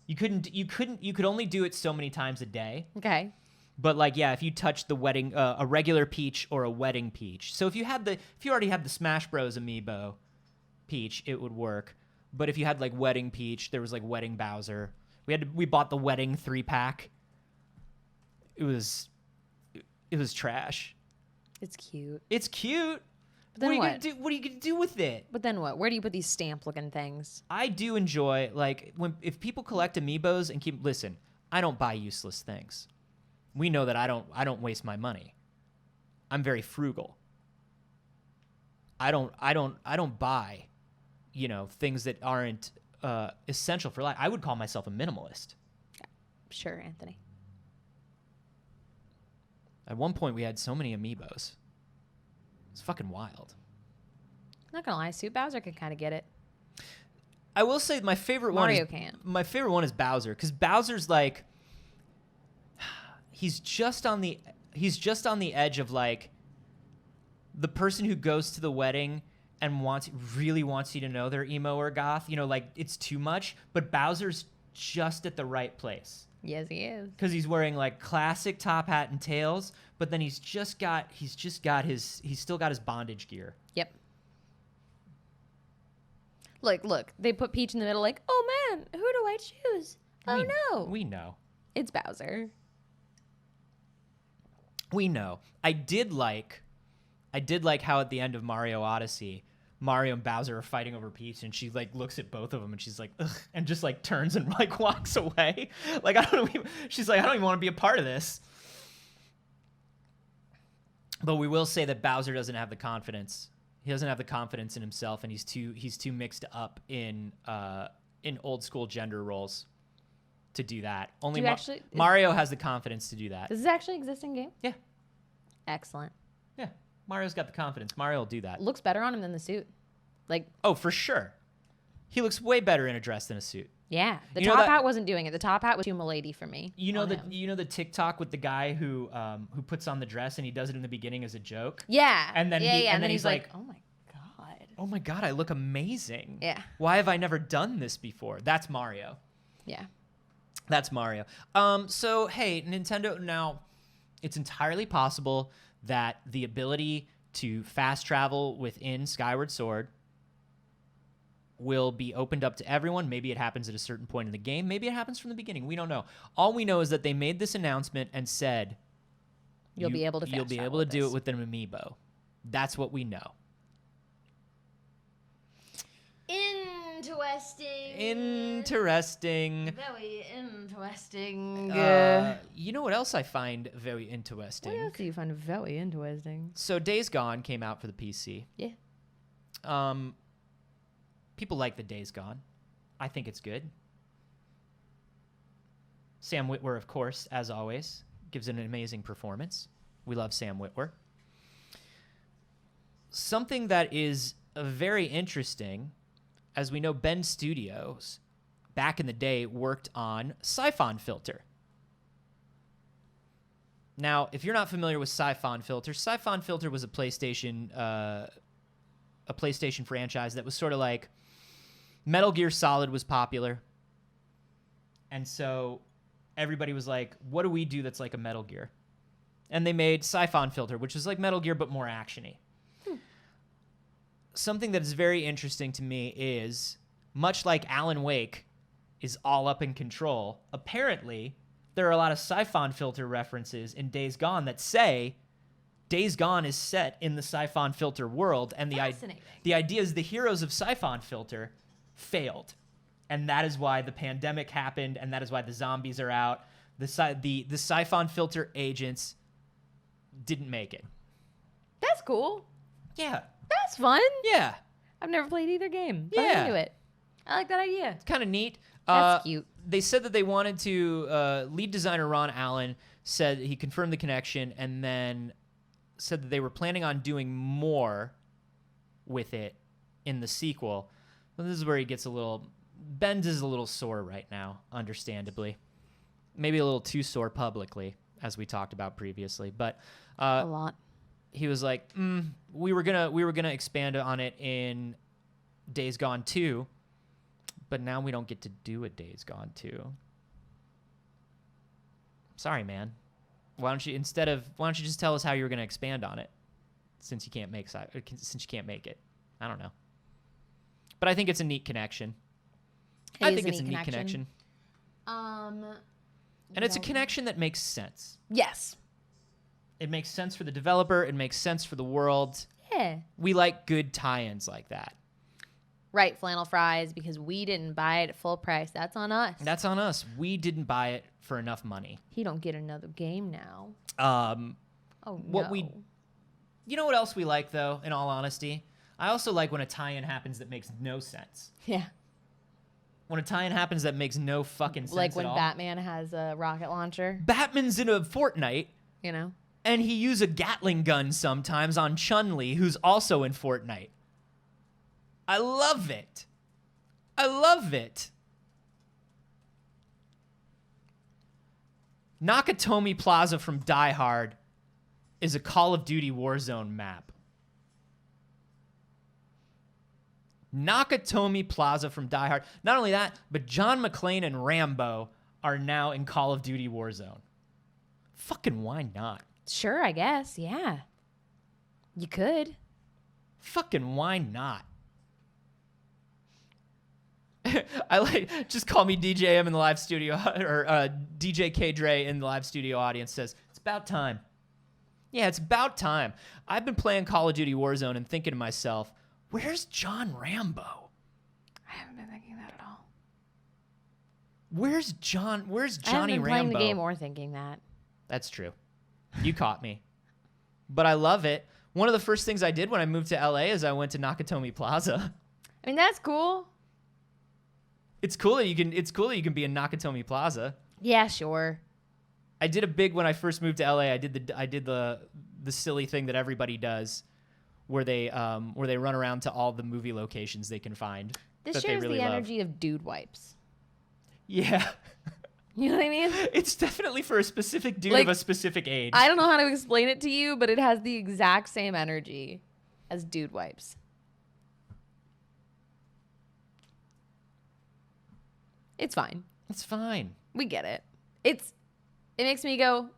You could only do it so many times a day. Okay. But like, yeah, if you touched the wedding, a regular Peach or a wedding Peach. So if you already had the Smash Bros amiibo Peach, it would work. But if you had like wedding Peach, there was like wedding Bowser. We bought the wedding 3-pack. It was trash. It's cute. It's cute. But then what are you gonna do with it? But then what? Where do you put these stamp-looking things? I do enjoy, like, if people collect amiibos and listen, I don't buy useless things. We know that I don't waste my money. I'm very frugal. I don't buy, things that aren't essential for life. I would call myself a minimalist. Sure, Anthony. At one point, we had so many amiibos. It's fucking wild. Not gonna lie, Suit Bowser can kind of get it. I will say my favorite Mario one. can't. My favorite one is Bowser, because Bowser's like, he's just on the edge of like the person who goes to the wedding and really wants you to know they're emo or goth. Like it's too much, but Bowser's just at the right place. Yes, he is. Because he's wearing like classic top hat and tails, but then he's still got his bondage gear. Yep. Look, they put Peach in the middle like, oh man, who do I choose? Oh no. We know. It's Bowser. We know. I did like how at the end of Mario Odyssey, Mario and Bowser are fighting over Peach, and she like looks at both of them, and she's like, ugh, and just like turns and like walks away. Like she's like, I don't even want to be a part of this. But we will say that Bowser doesn't have the confidence. He doesn't have the confidence in himself, and he's too mixed up in old school gender roles to do that. Only Mario has the confidence to do that. Does this actually exist in game? Yeah. Excellent. Yeah. Mario's got the confidence. Mario will do that. Looks better on him than the suit. Like, oh, for sure. He looks way better in a dress than a suit. Yeah. The top hat wasn't doing it. The top hat was too milady for me. You know the TikTok with the guy who puts on the dress and he does it in the beginning as a joke? Yeah. And then and then he's like, oh my God. Oh my God, I look amazing. Yeah. Why have I never done this before? That's Mario. Yeah. That's Mario. So hey, Nintendo, now it's entirely possible that the ability to fast travel within Skyward Sword will be opened up to everyone. Maybe it happens at a certain point in the game. Maybe it happens from the beginning. We don't know. All we know is that they made this announcement and said you'll be able to do it with an amiibo. That's what we know. Interesting. Very interesting. You know what else I find very interesting? What else do you find very interesting? So Days Gone came out for the PC. Yeah. People like the Days Gone. I think it's good. Sam Witwer, of course, as always, gives an amazing performance. We love Sam Witwer. Something that is very interesting. As we know, Ben Studios back in the day worked on Siphon Filter. Now, if you're not familiar with Siphon Filter was a PlayStation franchise that was sort of like Metal Gear Solid was popular. And so everybody was like, what do we do that's like a Metal Gear? And they made Siphon Filter, which is like Metal Gear but more action-y. Something that is very interesting to me is, much like Alan Wake is all up in control, apparently there are a lot of Siphon Filter references in Days Gone that say Days Gone is set in the Siphon Filter world, and the idea is the heroes of Siphon Filter failed. And that is why the pandemic happened, and that is why the zombies are out. The Siphon Filter agents didn't make it. That's cool. Yeah. That's fun. Yeah. I've never played either game. But Yeah. I'm into it. I like that idea. It's kind of neat. That's cute. They said that they wanted to, lead designer Ron Allen said he confirmed the connection and then said that they were planning on doing more with it in the sequel. Well, this is where he gets Ben's is a little sore right now, understandably. Maybe a little too sore publicly, as we talked about previously. But A lot. he was like, we were gonna expand on it in Days Gone 2, but now we don't get to do a Days Gone 2. Sorry, man. Why don't you just tell us how you were gonna expand on it, since you can't make it? I don't know. But I think it's a neat connection. I think it's a neat connection. And it's a connection that makes sense. Yes. It makes sense for the developer. It makes sense for the world. Yeah. We like good tie-ins like that. Right, flannel fries, because we didn't buy it at full price. That's on us. That's on us. We didn't buy it for enough money. He don't get another game now. Oh, what no. You know what else we like, though, in all honesty? I also like when a tie-in happens that makes no sense. Yeah. When a tie-in happens that makes no fucking sense Like when at all. Batman has a rocket launcher, Batman's in a Fortnite, you know? and he uses a Gatling gun sometimes on Chun-Li, who's also in Fortnite. I love it. I love it. Nakatomi Plaza from Die Hard is a Call of Duty Warzone map. Nakatomi Plaza from Die Hard. Not only that, but John McClane and Rambo are now in Call of Duty Warzone. Fucking why not? Sure, I guess. Yeah. You could. Fucking why not? I like, just call me DJM in the live studio, or DJ K Dre in the live studio audience says, it's about time. Yeah, it's about time. I've been playing Call of Duty Warzone and thinking to myself, where's John Rambo? I haven't been thinking that at all. Where's Johnny I haven't been Rambo? playing the game or thinking that. That's true. You caught me. But I love it. One of the first things I did when I moved to LA is I went to Nakatomi Plaza. I mean, that's cool. It's cool that you can be in Nakatomi Plaza. Yeah, sure. I did a big when I first moved to LA. I did the silly thing that everybody does, where they run around to all the movie locations they can find. This that they shares really the love. energy of dude wipes. Yeah. You know what I mean? It's definitely for a specific dude Like, of a specific age. I don't know how to explain it to you, but it has the exact same energy as dude wipes. It's fine. It's fine. We get it. It makes me go,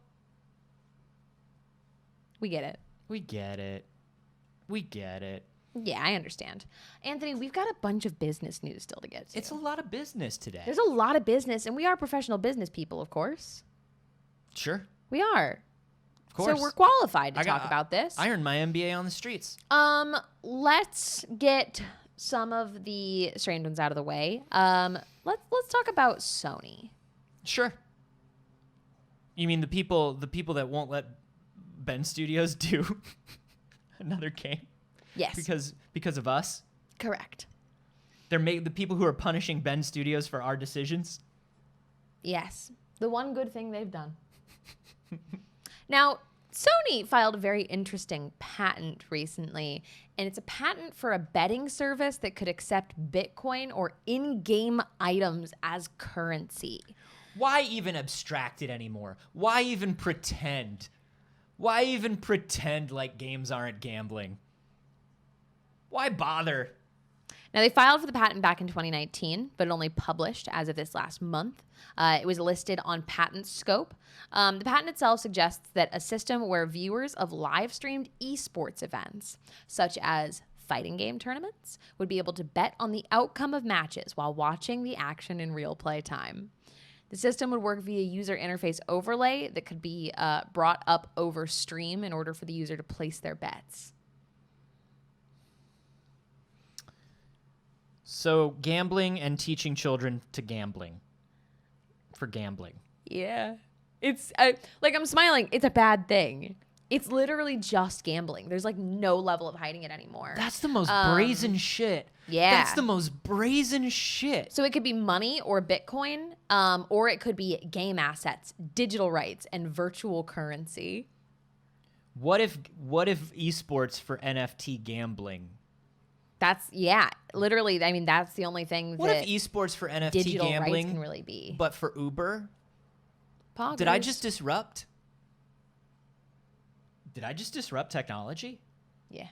we get it. We get it. We get it. Yeah, I understand. Anthony, we've got a bunch of business news still to get to. It's a lot of business today. There's a lot of business, and we are professional business people, of course. Sure. We are. Of course. So we're qualified to talk about this. I earned my MBA on the streets. Let's get some of the strange ones out of the way. Let's talk about Sony. Sure. You mean the people that won't let Ben Studios do another game? Yes. Because of us? Correct. They're the people who are punishing Ben Studios for our decisions? Yes. The one good thing they've done. Now, Sony filed a very interesting patent recently, and it's a patent for a betting service that could accept Bitcoin or in-game items as currency. Why even abstract it anymore? Why even pretend? Why even pretend like games aren't gambling? Why bother? Now, they filed for the patent back in 2019, but it only published as of this last month. It was listed on Patent Scope. The patent itself suggests that a system where viewers of live-streamed esports events, such as fighting game tournaments, would be able to bet on the outcome of matches while watching the action in real play time. The system would work via user interface overlay that could be brought up over stream in order for the user to place their bets. So gambling and teaching children to gambling. For gambling. Yeah. It's like, I'm smiling. It's a bad thing. It's literally just gambling. There's like no level of hiding it anymore. That's the most brazen shit. Yeah. That's the most brazen shit. So it could be money or Bitcoin, or it could be game assets, digital rights, and virtual currency. What if esports for NFT gambling? That's, yeah, literally, I mean, that's the only thing What that if esports for NFT digital rights gambling can really be. but for Uber? Poggers. Did I just disrupt? Did I just disrupt technology? Yeah.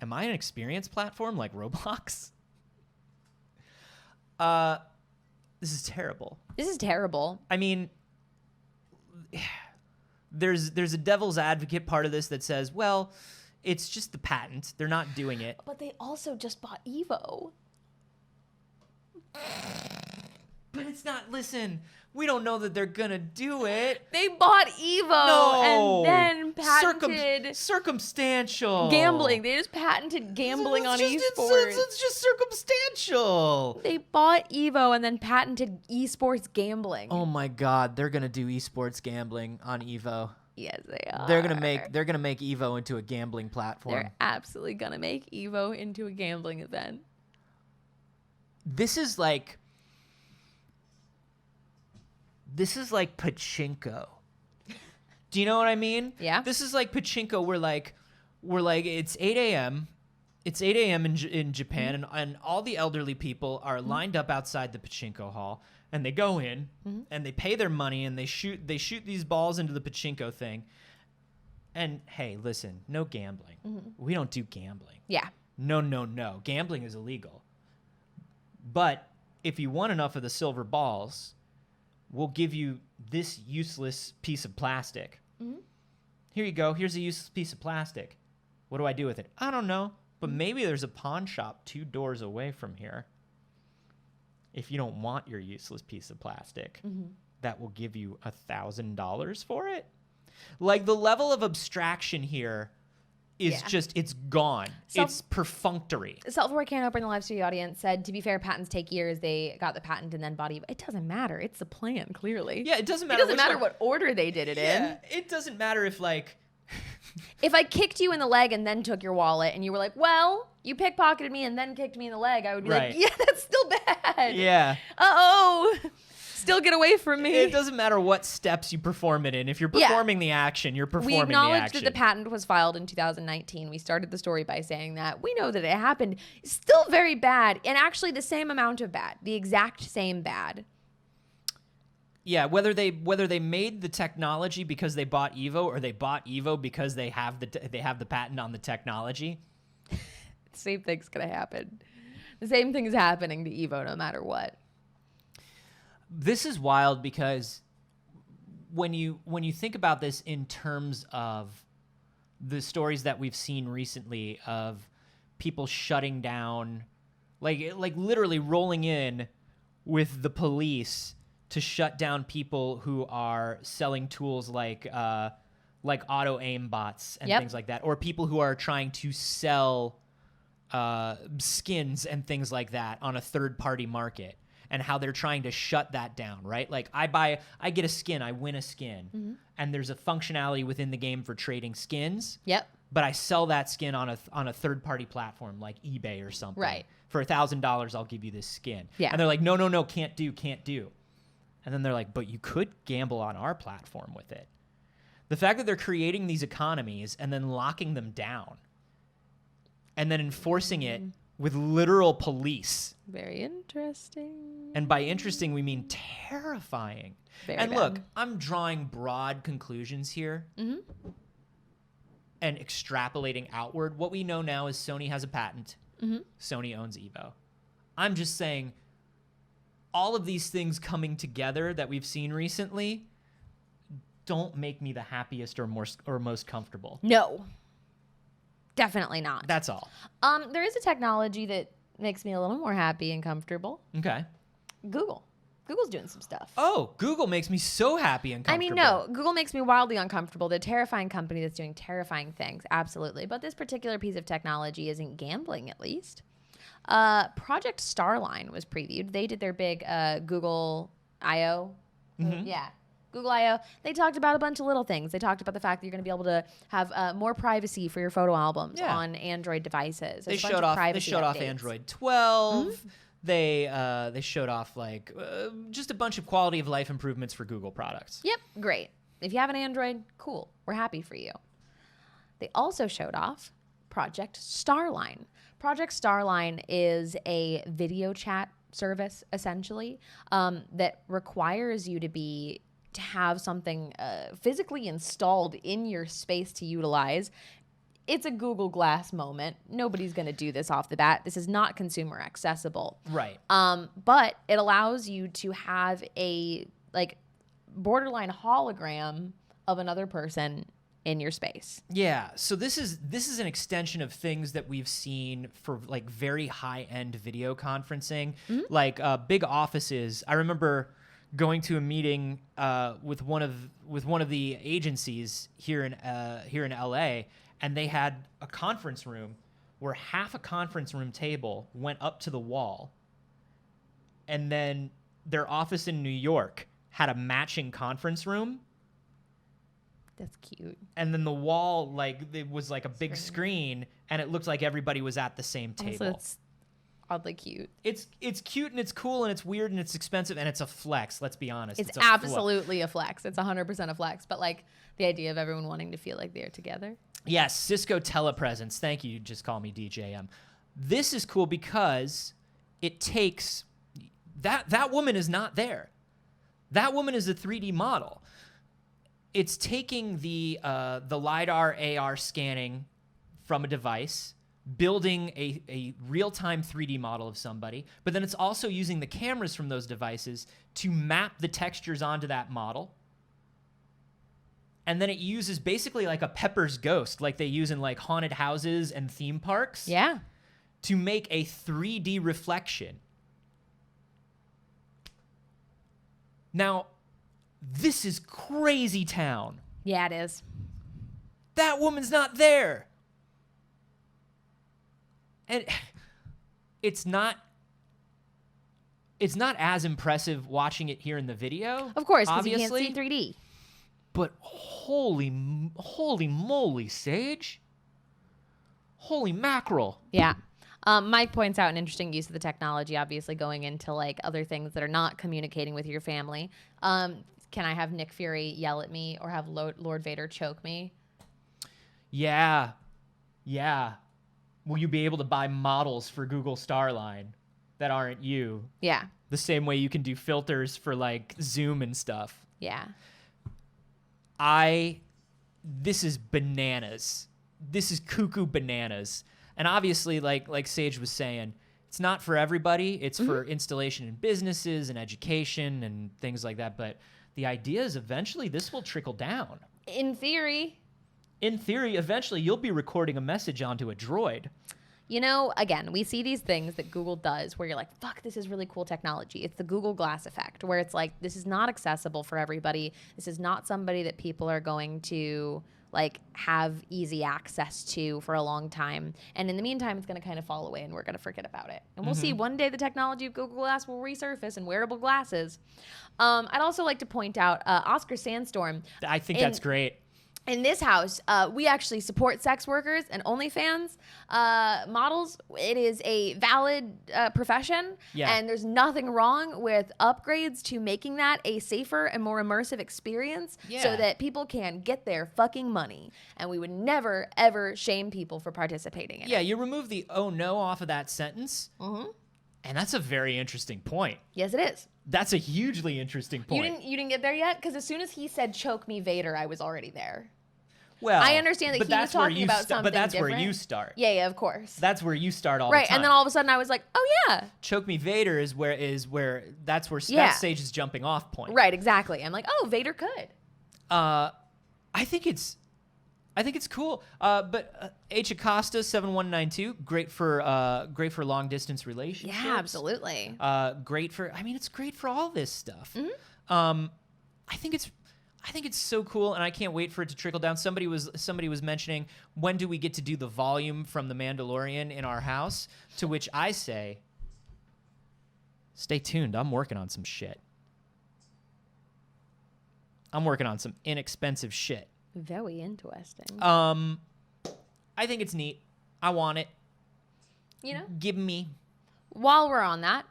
Am I an experience platform like Roblox? This is terrible. This is terrible. I mean, there's a devil's advocate part of this that says, well, it's just the patent. They're not doing it. But they also just bought Evo. But it's not, listen, we don't know that they're gonna do it. They bought Evo No. and then patented circumstantial. gambling. They just patented gambling on esports. It's just circumstantial. They bought Evo and then patented esports gambling. Oh my God, they're gonna do esports gambling on Evo. Yes, they are. They're gonna make Evo into a gambling platform. They're absolutely gonna make Evo into a gambling event. This is like pachinko. Do you know what I mean? Yeah. This is like pachinko. We're like it's 8 a.m. It's 8 a.m. in Japan, and all the elderly people are lined up outside the pachinko hall, and they go in and they pay their money and they shoot these balls into the pachinko thing. And hey, listen, no gambling. We don't do gambling. Yeah. No. Gambling is illegal. But if you want enough of the silver balls, we'll give you this useless piece of plastic. Here you go. Here's a useless piece of plastic. What do I do with it? I don't know. But maybe there's a pawn shop 2 doors away from here. If you don't want your useless piece of plastic, that will give you $1,000 for it. Like, the level of abstraction here is just, it's gone. It's perfunctory. Self-aware Can Open, the live studio audience, said, to be fair, patents take years. They got the patent and then bought Evo. It doesn't matter. It's the plan, clearly. Yeah, it doesn't matter. It doesn't matter what order they did it in. It doesn't matter if, like... If I kicked you in the leg and then took your wallet and you were like, well, you pickpocketed me and then kicked me in the leg, I would be like, yeah, that's still bad. Yeah. Uh-oh. Still get away from me. It doesn't matter what steps you perform it in. If you're performing the action, you're performing the action. We acknowledge that the patent was filed in 2019. We started the story by saying that. We know that it happened. It's still very bad, and actually the same amount of bad, the exact same bad. Yeah, whether they made the technology because they bought Evo, or they bought Evo because they have the patent on the technology. The same thing's gonna happen. The same thing is happening to Evo no matter what. This is wild because when you think about this in terms of the stories that we've seen recently of people shutting down, like literally rolling in with the police to shut down people who are selling tools like auto aim bots and things like that, or people who are trying to sell skins and things like that on a third-party market, and how they're trying to shut that down, right? Like I get a skin, I win a skin, and there's a functionality within the game for trading skins. Yep. But I sell that skin on a third-party platform like eBay or something. Right. For $1,000, I'll give you this skin. Yeah. And they're like, no, can't do. And then they're like, but you could gamble on our platform with it. The fact that they're creating these economies and then locking them down and then enforcing it with literal police. Very interesting. And by interesting, we mean terrifying. Very and bad. look, I'm drawing broad conclusions here and extrapolating outward. What we know now is Sony has a patent. Sony owns Evo. I'm just saying all of these things coming together that we've seen recently don't make me the happiest or most comfortable. No. Definitely not. That's all. There is a technology that makes me a little more happy and comfortable. Okay. Google. Google's doing some stuff. Oh, Google makes me so happy and I comfortable. mean, no, Google makes me wildly uncomfortable. They're a terrifying company that's doing terrifying things, absolutely. But this particular piece of technology isn't gambling, at least. Project Starline was previewed. They did their big Google I/O. Yeah, Google I/O. They talked about a bunch of little things. They talked about the fact that you're going to be able to have more privacy for your photo albums on Android devices. They There's a bunch showed of off. They privacy showed off updates. Android 12. They showed off like just a bunch of quality of life improvements for Google products. Yep, great. If you have an Android, cool. We're happy for you. They also showed off Project Starline. Project Starline is a video chat service, essentially, that requires you to have something physically installed in your space to utilize. It's a Google Glass moment. Nobody's going to do this off the bat. This is not consumer accessible. Right. But it allows you to have a borderline hologram of another person in your space. Yeah. So this is an extension of things that we've seen for like very high-end video conferencing, like big offices. I remember going to a meeting with one of the agencies here in LA, and they had a conference room where half a conference room table went up to the wall, and then their office in New York had a matching conference room. That's cute. And then the wall, it was like a big screen, and it looked like everybody was at the same table. Also, it's oddly cute. It's cute and it's cool and it's weird and it's expensive and it's a flex. Let's be honest. It's a absolutely a flex. It's 100% a flex. But the idea of everyone wanting to feel like they're together. Yes, Cisco telepresence. Thank you. Just call me DJM. This is cool because it takes that woman is not there. That woman is a 3D model. It's taking the LiDAR AR scanning from a device, building a real-time 3D model of somebody, but then it's also using the cameras from those devices to map the textures onto that model. And then it uses basically like a Pepper's Ghost, like they use in like haunted houses and theme parks. Yeah. To make a 3D reflection. Now, this is crazy town. Yeah, it is. That woman's not there. And it's not as impressive watching it here in the video. Of course, because you obviously. can't see 3D. But holy moly, Saige. Holy mackerel. Yeah. Mike points out an interesting use of the technology, obviously going into like other things that are not communicating with your family. Can I have Nick Fury yell at me or have Lord Vader choke me? Yeah. Will you be able to buy models for Google Starline that aren't you? Yeah. The same way you can do filters for like Zoom and stuff. Yeah. This is bananas. This is cuckoo bananas. And obviously, like Saige was saying, it's not for everybody. It's for installation in businesses and education and things like that. But the idea is eventually this will trickle down. In theory. In theory, eventually you'll be recording a message onto a droid. You know, again, we see these things that Google does where you're like, fuck, this is really cool technology. It's the Google Glass effect, where it's like, this is not accessible for everybody. This is not somebody that people are going to like have easy access to for a long time. And in the meantime, it's going to kind of fall away and we're going to forget about it. And we'll see one day the technology of Google Glass will resurface in wearable glasses. I'd also like to point out Oscar Sandstorm. I think that's great. in this house, we actually support sex workers and OnlyFans models. It is a valid profession, and there's nothing wrong with upgrades to making that a safer and more immersive experience so that people can get their fucking money. And we would never, ever shame people for participating in it. Yeah, you remove the "oh no" off of that sentence, and that's a very interesting point. Yes, it is. That's a hugely interesting point. You didn't get there yet? Because as soon as he said "choke me, Vader," I was already there. Well, I understand that but he was that's where talking you about something But that's different. where you start. Yeah, of course. That's where you start all the Right, time. and then all of a sudden I was like, oh yeah. "Choke me, Vader" that's Yeah. Saige's jumping off point. Right, exactly. I'm like, oh, Vader could. I think it's cool. But H Acosta 7192, great for long distance relationships. Yeah, absolutely. It's great for all this stuff. I think it's so cool, and I can't wait for it to trickle down. Somebody was mentioning, when do we get to do the volume from The Mandalorian in our house? To which I say, stay tuned. I'm working on some shit. I'm working on some inexpensive shit. Very interesting. I think it's neat. I want it. You know? Give me. While we're on that,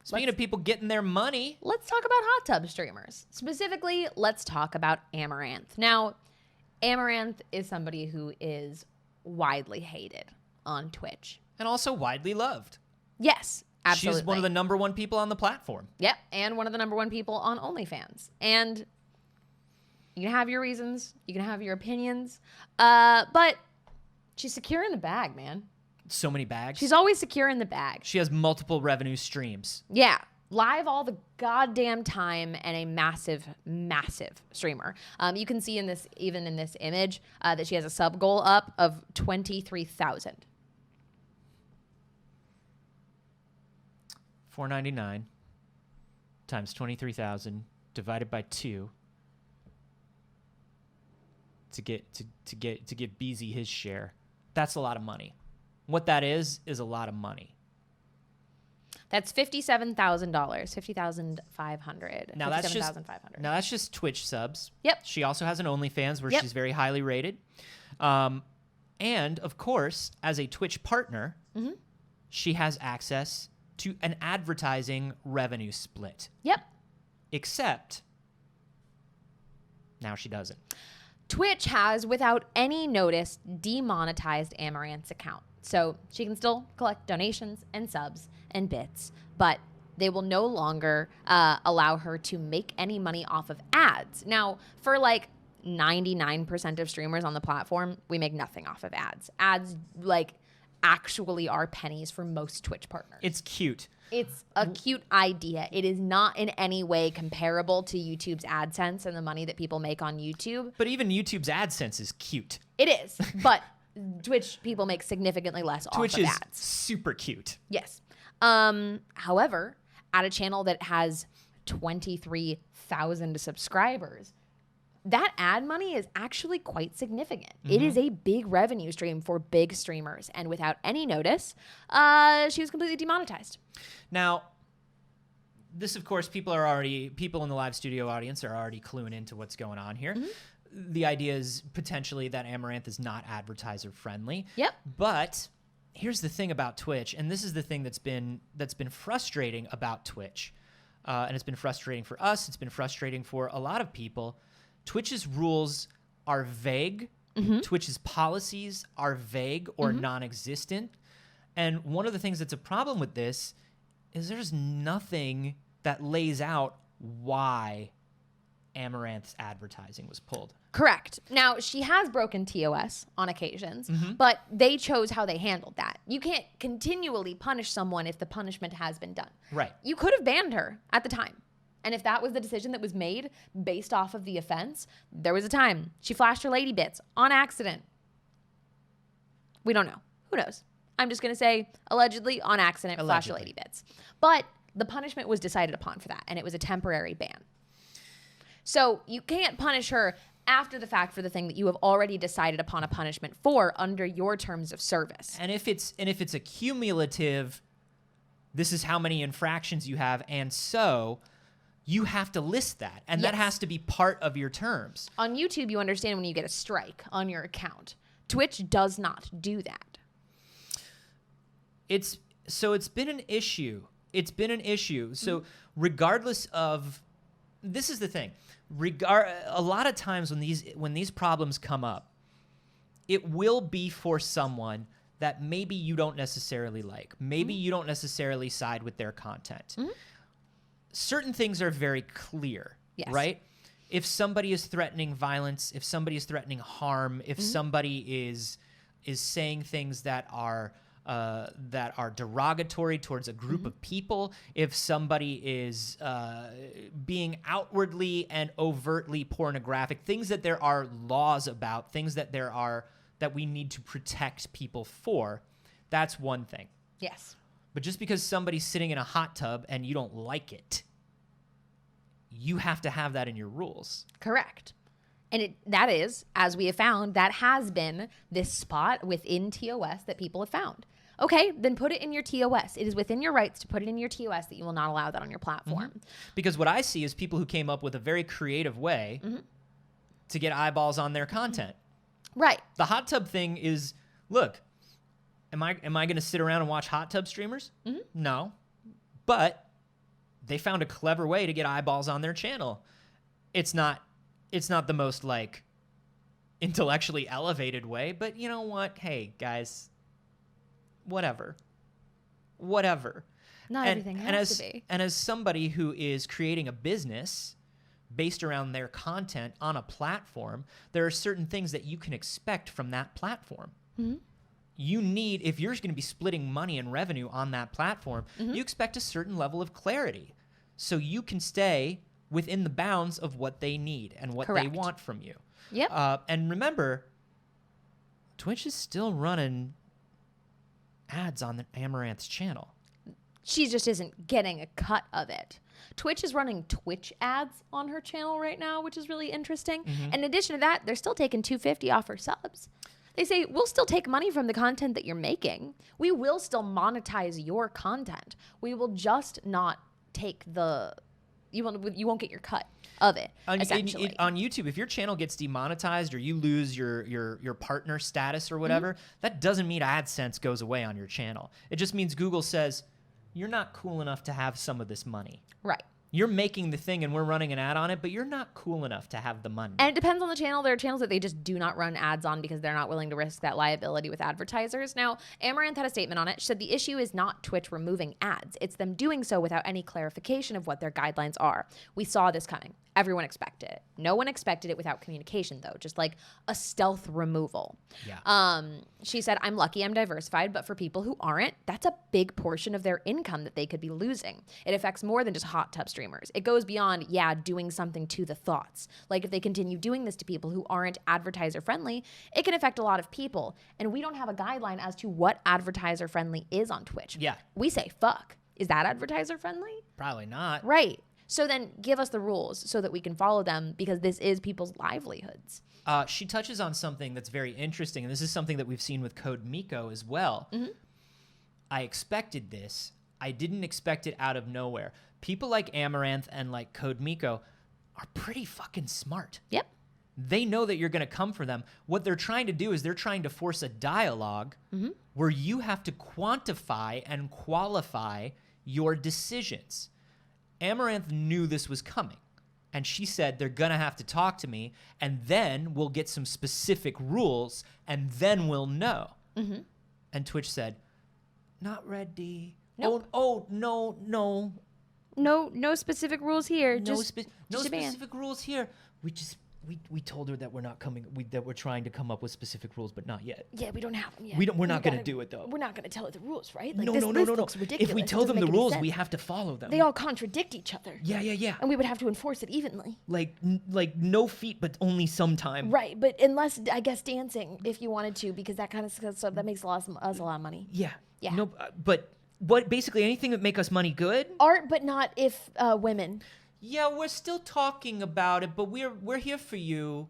Speaking of people getting their money. let's talk about hot tub streamers. Specifically, let's talk about Amaranth. Now, Amaranth is somebody who is widely hated on Twitch. And also widely loved. Yes, absolutely. She's one of the #1 people on the platform. Yep, and one of the #1 people on OnlyFans. And you can have your reasons, you can have your opinions, but she's secure in the bag, man. So many bags. She's always secure in the bag. She has multiple revenue streams. Yeah, live all the goddamn time and a massive, massive streamer. You can see in this, even in this image, that she has a sub goal up of 23,000. $4.99 times 23,000 divided by 2 to give Beezy his share. That's a lot of money. What that is a lot of money. That's $57,000, $50,500. Now that's just Twitch subs. Yep. She also has an OnlyFans where Yep. she's very highly rated. And of course, as a Twitch partner, she has access to an advertising revenue split. Yep. Except now she doesn't. Twitch has, without any notice, demonetized Amaranth's account. So she can still collect donations and subs and bits, but they will no longer allow her to make any money off of ads. Now, for like 99% of streamers on the platform, we make nothing off of ads. Ads, like, actually are pennies for most Twitch partners. It's cute. It's a cute idea. It is not in any way comparable to YouTube's AdSense and the money that people make on YouTube. But even YouTube's AdSense is cute. It is, but Twitch people make significantly less off Twitch of is ads. super cute. Yes. However, at a channel that has 23,000 subscribers, that ad money is actually quite significant. It is a big revenue stream for big streamers. And without any notice, she was completely demonetized. Now, this, of course, people in the live studio audience are already cluing into what's going on here. The idea is potentially that Amaranth is not advertiser friendly. Yep. But here's the thing about Twitch, and this is the thing that's been frustrating about Twitch. And it's been frustrating for us. It's been frustrating for a lot of people. Twitch's rules are vague. Twitch's policies are vague or non-existent. And one of the things that's a problem with this is there's nothing that lays out why Amaranth's advertising was pulled. Correct. Now, she has broken TOS on occasions, but they chose how they handled that. You can't continually punish someone if the punishment has been done. Right. You could have banned her at the time. And if that was the decision that was made based off of the offense, there was a time she flashed her lady bits on accident. We don't know. Who knows? I'm just going to say allegedly on accident flashed her lady bits. But the punishment was decided upon for that, and it was a temporary ban. So you can't punish her after the fact for the thing that you have already decided upon a punishment for under your terms of service. And if it's a cumulative, this is how many infractions you have, and so you have to list that, and that Yes. has to be part of your terms. On YouTube, you understand when you get a strike on your account. Twitch does not do that. It's been an issue. It's been an issue. So regardless of, this is the thing. A lot of times when these problems come up, it will be for someone that maybe you don't necessarily like. Maybe you don't necessarily side with their content. Certain things are very clear, Yes. right? If somebody is threatening violence, if somebody is threatening harm, if somebody is saying things that are derogatory towards a group of people, if somebody is being outwardly and overtly pornographic, things that there are laws about, things that that we need to protect people for, that's one thing. Yes. But just because somebody's sitting in a hot tub and you don't like it, you have to have that in your rules. Correct. And that is, as we have found, that has been this spot within TOS that people have found. Okay, then put it in your TOS. It is within your rights to put it in your TOS that you will not allow that on your platform. Because what I see is people who came up with a very creative way to get eyeballs on their content. Right. The hot tub thing is, look, am I going to sit around and watch hot tub streamers? No. But they found a clever way to get eyeballs on their channel. It's not the most like intellectually elevated way, but you know what? Hey, guys, whatever. Not everything has to be. And as somebody who is creating a business based around their content on a platform, there are certain things that you can expect from that platform. You need, if you're going to be splitting money and revenue on that platform, you expect a certain level of clarity so you can stay within the bounds of what they need and what Correct. they want from you. Yep. And remember, Twitch is still running ads on the Amaranth's channel. She just isn't getting a cut of it. Twitch is running Twitch ads on her channel right now, which is really interesting. In addition to that, they're still taking $2.50 off her subs. They say, we'll still take money from the content that you're making. We will still monetize your content. We will just not take you won't get your cut of it, essentially. On YouTube, if your channel gets demonetized or you lose your partner status or whatever, that doesn't mean AdSense goes away on your channel. It just means Google says, you're not cool enough to have some of this money. Right. You're making the thing and we're running an ad on it, but you're not cool enough to have the money. And it depends on the channel. There are channels that they just do not run ads on because they're not willing to risk that liability with advertisers. Now, Amaranth had a statement on it. She said the issue is not Twitch removing ads. It's them doing so without any clarification of what their guidelines are. We saw this coming. Everyone expected it. No one expected it without communication, though, just like a stealth removal. Yeah. She said, I'm lucky I'm diversified, but for people who aren't, that's a big portion of their income that they could be losing. It affects more than just hot tub streamers. It goes beyond, doing something to the thoughts. Like if they continue doing this to people who aren't advertiser friendly, it can affect a lot of people. And we don't have a guideline as to what advertiser friendly is on Twitch. Yeah. We say, fuck. Is that advertiser friendly? Probably not. Right. So then give us the rules so that we can follow them because this is people's livelihoods. She touches on something that's very interesting, and this is something that we've seen with Code Miko as well. I expected this. I didn't expect it out of nowhere. People like Amaranth and like Code Miko are pretty fucking smart. Yep. They know that you're going to come for them. What they're trying to do is they're trying to force a dialogue where you have to quantify and qualify your decisions. Amaranth knew this was coming, and she said they're going to have to talk to me, and then we'll get some specific rules, and then we'll know. And Twitch said, not ready. Nope. Oh, no. No specific rules here. No just a ban. specific rules here. We told her that we're not coming. That we're trying to come up with specific rules, but not yet. Yeah, we don't have them yet. We're not going to do it though. We're not going to tell her the rules, right? Like, No. this looks ridiculous. If we It tell doesn't them the make any rules, sense. we have to follow them. They all contradict each other. Yeah. And we would have to enforce it evenly. Like no feet, but only sometime. Right, but unless, I guess, dancing, if you wanted to, because that kind of stuff, that makes us a lot of money. Yeah. Yeah. No, but what basically anything that make us money good? Art, but not if women. Yeah, we're still talking about it, but we're here for you.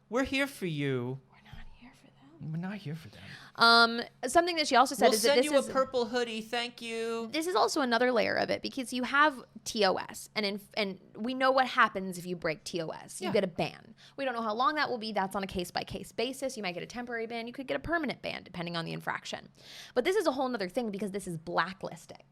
We're here for you. We're not here for them. We're not here for them. Something that she also said We'll is that send this you is a purple hoodie. Thank you. this is also another layer of it because you have TOS, and we know what happens if you break TOS. You Yeah. get a ban. We don't know how long that will be. That's on a case-by-case basis. You might get a temporary ban. You could get a permanent ban, depending on the infraction. But this is a whole other thing because this is blacklisting.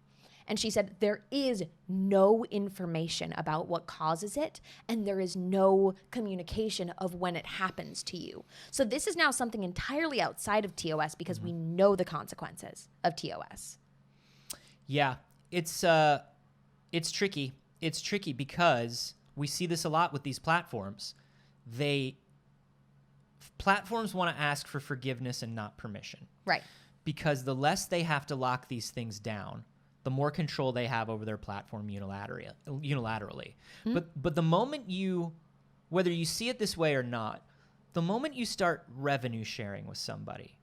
And she said there is no information about what causes it, and there is no communication of when it happens to you. So this is now something entirely outside of TOS because we know the consequences of TOS. Yeah, it's tricky. It's tricky because we see this a lot with these platforms. Platforms want to ask for forgiveness and not permission. Right. Because the less they have to lock these things down, the more control they have over their platform unilaterally. But the moment whether you see it this way or not, the moment you start revenue sharing with somebody,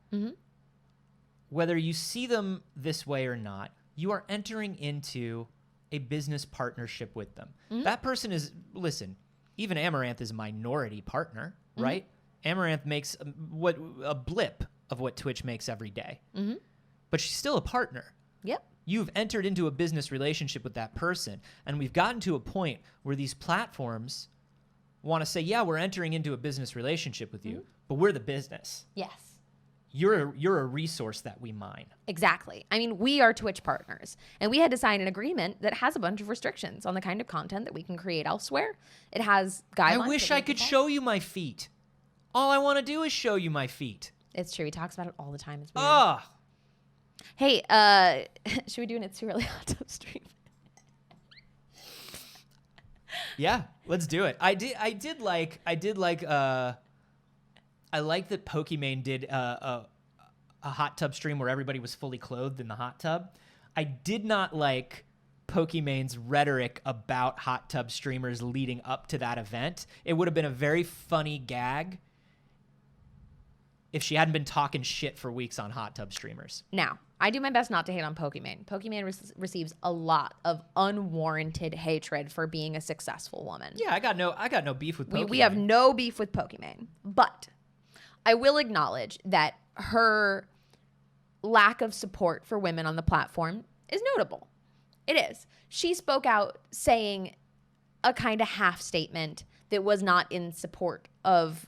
whether you see them this way or not, you are entering into a business partnership with them. That person is, listen, even Amaranth is a minority partner, right? Amaranth makes a blip of what Twitch makes every day. But she's still a partner. Yep. You've entered into a business relationship with that person. And we've gotten to a point where these platforms want to say, yeah, we're entering into a business relationship with you, but we're the business. Yes. You're a resource that we mine. Exactly. I mean, we are Twitch partners, and we had to sign an agreement that has a bunch of restrictions on the kind of content that we can create elsewhere. It has guidelines. I wish that we I could can show you my feet. All I want to do is show you my feet. It's true. He talks about it all the time. It's weird. Ah. Hey, should we do an It's Too Early hot tub stream? Yeah, let's do it. I like that Pokimane did a hot tub stream where everybody was fully clothed in the hot tub. I did not like Pokimane's rhetoric about hot tub streamers leading up to that event. It would have been a very funny gag if she hadn't been talking shit for weeks on hot tub streamers. Now, I do my best not to hate on Pokimane. Pokimane receives a lot of unwarranted hatred for being a successful woman. Yeah, I got no beef with Pokimane. We have no beef with Pokimane, but I will acknowledge that her lack of support for women on the platform is notable. It is. She spoke out saying a kind of half statement that was not in support of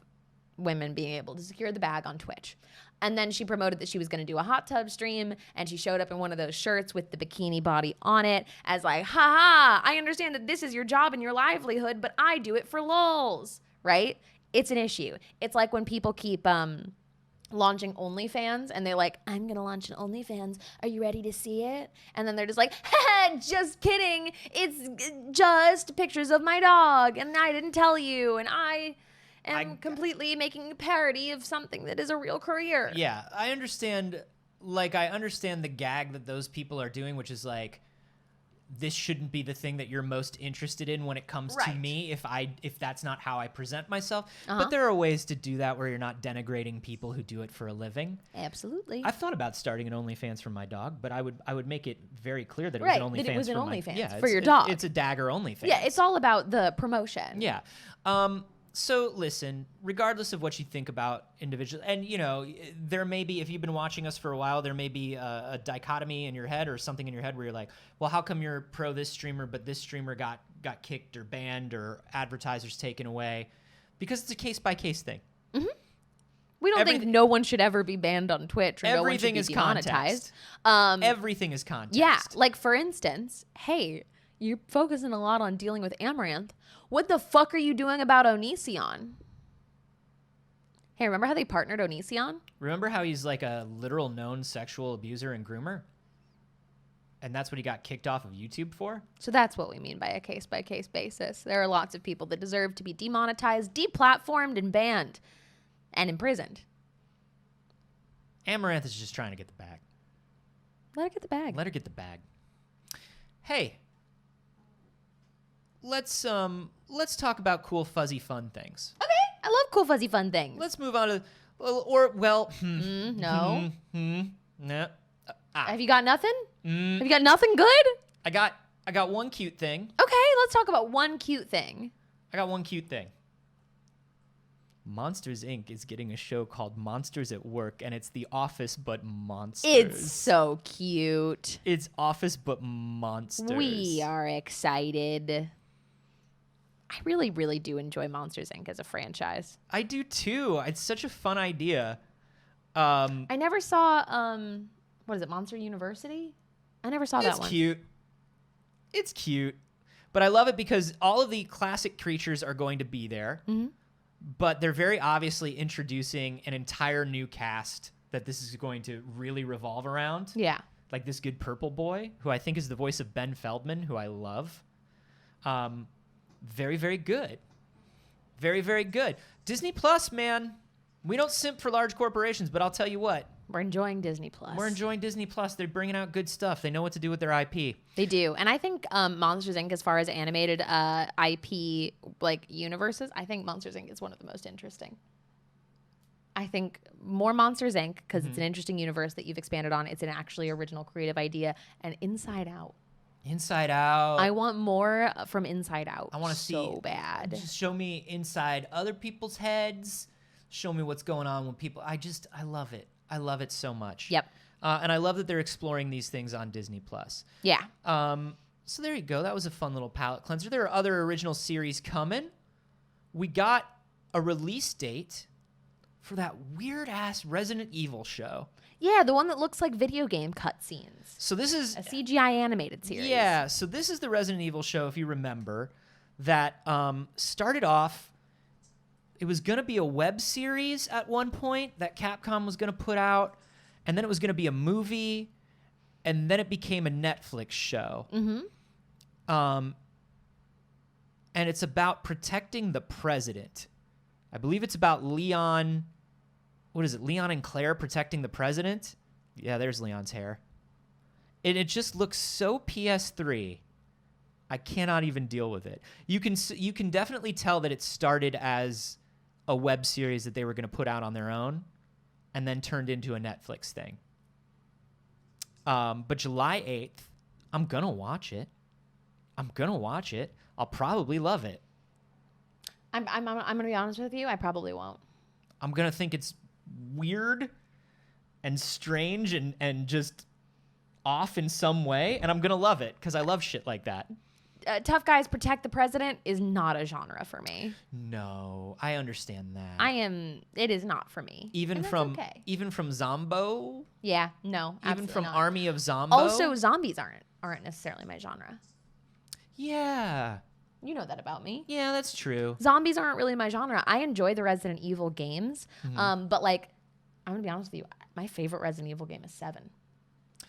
women being able to secure the bag on Twitch. And then she promoted that she was going to do a hot tub stream, and she showed up in one of those shirts with the bikini body on it as like, haha, I understand that this is your job and your livelihood, but I do it for lols, right? It's an issue. It's like when people keep launching OnlyFans and they're like, I'm going to launch an OnlyFans. Are you ready to see it? And then they're just like, just kidding. It's just pictures of my dog, and I didn't tell you, and I am completely making a parody of something that is a real career. Yeah, I understand the gag that those people are doing, which is like, this shouldn't be the thing that you're most interested in when it comes to me if that's not how I present myself. But there are ways to do that where you're not denigrating people who do it for a living. Absolutely. I've thought about starting an OnlyFans for my dog, but I would make it very clear that it Right, was an that OnlyFans it was an for OnlyFans for your dog. It's a dagger OnlyFans. Yeah, it's all about the promotion. Yeah. So listen, regardless of what you think about individual, and you know, there may be, if you've been watching us for a while, there may be a dichotomy in your head or something in your head where you're like, well, how come you're pro this streamer, but this streamer got kicked or banned or advertisers taken away? Because it's a case-by-case thing. We don't think no one should ever be banned on Twitch or no one should Everything be is demonetized. context. Everything is context. Yeah, like for instance, hey, you're focusing a lot on dealing with Amaranth. What the fuck are you doing about Onision? Hey, remember how they partnered Onision? Remember how he's like a literal known sexual abuser and groomer? And that's what he got kicked off of YouTube for? So that's what we mean by a case-by-case basis. There are lots of people that deserve to be demonetized, deplatformed, and banned, and imprisoned. Amaranth is just trying to get the bag. Let her get the bag. Let her get the bag. Hey, let's talk about cool, fuzzy, fun things. Okay, I love cool, fuzzy, fun things. Let's move on to, No. No. Have you got nothing? Have you got nothing good? I got one cute thing. Okay, let's talk about one cute thing. I got one cute thing. Monsters Inc. is getting a show called Monsters at Work, and it's The Office but monsters. It's so cute. It's Office but monsters. We are excited. I really, really do enjoy Monsters Inc. as a franchise. I do too. It's such a fun idea. I never saw, what is it, Monster University? I never saw that one. It's cute. It's cute. But I love it because all of the classic creatures are going to be there. Mm-hmm. But they're very obviously introducing an entire new cast that this is going to really revolve around. Yeah. Like this good purple boy, who I think is the voice of Ben Feldman, who I love. Very, very good. Very, very good. Disney Plus, man. We don't simp for large corporations, but I'll tell you what. We're enjoying Disney Plus. We're enjoying Disney Plus. They're bringing out good stuff. They know what to do with their IP. They do. And I think Monsters Inc., as far as animated IP like universes, I think Monsters Inc. is one of the most interesting. I think more Monsters Inc. because it's an interesting universe that you've expanded on. It's an actually original creative idea. And Inside Out. Inside Out. I want more from Inside Out. I want to see so bad. Just show me inside other people's heads. Show me what's going on with people. I love it. I love it so much. Yep. And I love that they're exploring these things on Disney Plus. Yeah. So there you go. That was a fun little palate cleanser. There are other original series coming. We got a release date for that weird ass Resident Evil show. Yeah, the one that looks like video game cutscenes. So this is A CGI animated series. Yeah, so this is the Resident Evil show, if you remember, that started off. It was going to be a web series at one point that Capcom was going to put out, and then it was going to be a movie, and then it became a Netflix show. Mm-hmm. And it's about protecting the president. I believe it's about Leon. What is it? Leon and Claire protecting the president? Yeah, there's Leon's hair. And it just looks so PS3. I cannot even deal with it. You can definitely tell that it started as a web series that they were going to put out on their own and then turned into a Netflix thing. But July 8th, I'm going to watch it. I'll probably love it. I'm going to be honest with you. I probably won't. I'm going to think it's weird and strange and just off in some way, and I'm going to love it because I love shit like that. Tough Guys Protect the President is not a genre for me. No, I understand that. It is not for me. Even from Zombo? Yeah, no, absolutely Even from not. Army of Zombo? Also, zombies aren't necessarily my genre. Yeah. You know that about me. Yeah, that's true. Zombies aren't really my genre. I enjoy the Resident Evil games, but like, I'm gonna be honest with you. My favorite Resident Evil game is 7.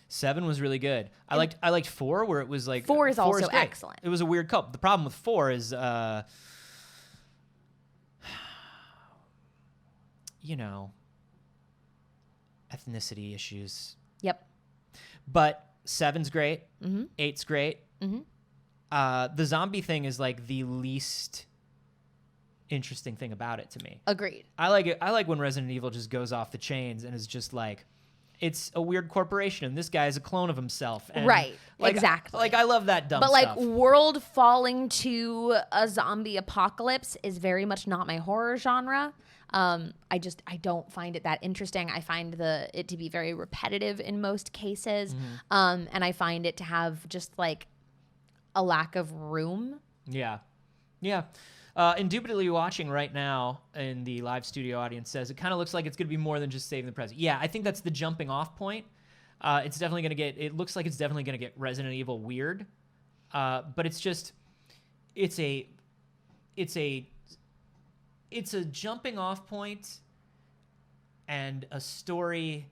7 was really good. I liked 4 where it was like 4 is also great. excellent. It was a weird couple. The problem with 4 is ethnicity issues. Yep. But 7's great. Mm-hmm. 8's great. Mm-hmm. The zombie thing is like the least interesting thing about it to me. Agreed. I like it. I like when Resident Evil just goes off the chains and is just like, it's a weird corporation and this guy is a clone of himself. And Right. like, Exactly. Like I love that dumb But stuff. like world falling to a zombie apocalypse is very much not my horror genre. I don't find it that interesting. I find it to be very repetitive in most cases. And I find it to have just like a lack of room. Yeah. Yeah. Indubitably watching right now in the live studio audience says it kind of looks like it's going to be more than just saving the president. Yeah, I think that's the jumping off point. It's definitely going to it looks like it's definitely going to get Resident Evil weird. But it's a jumping off point and a story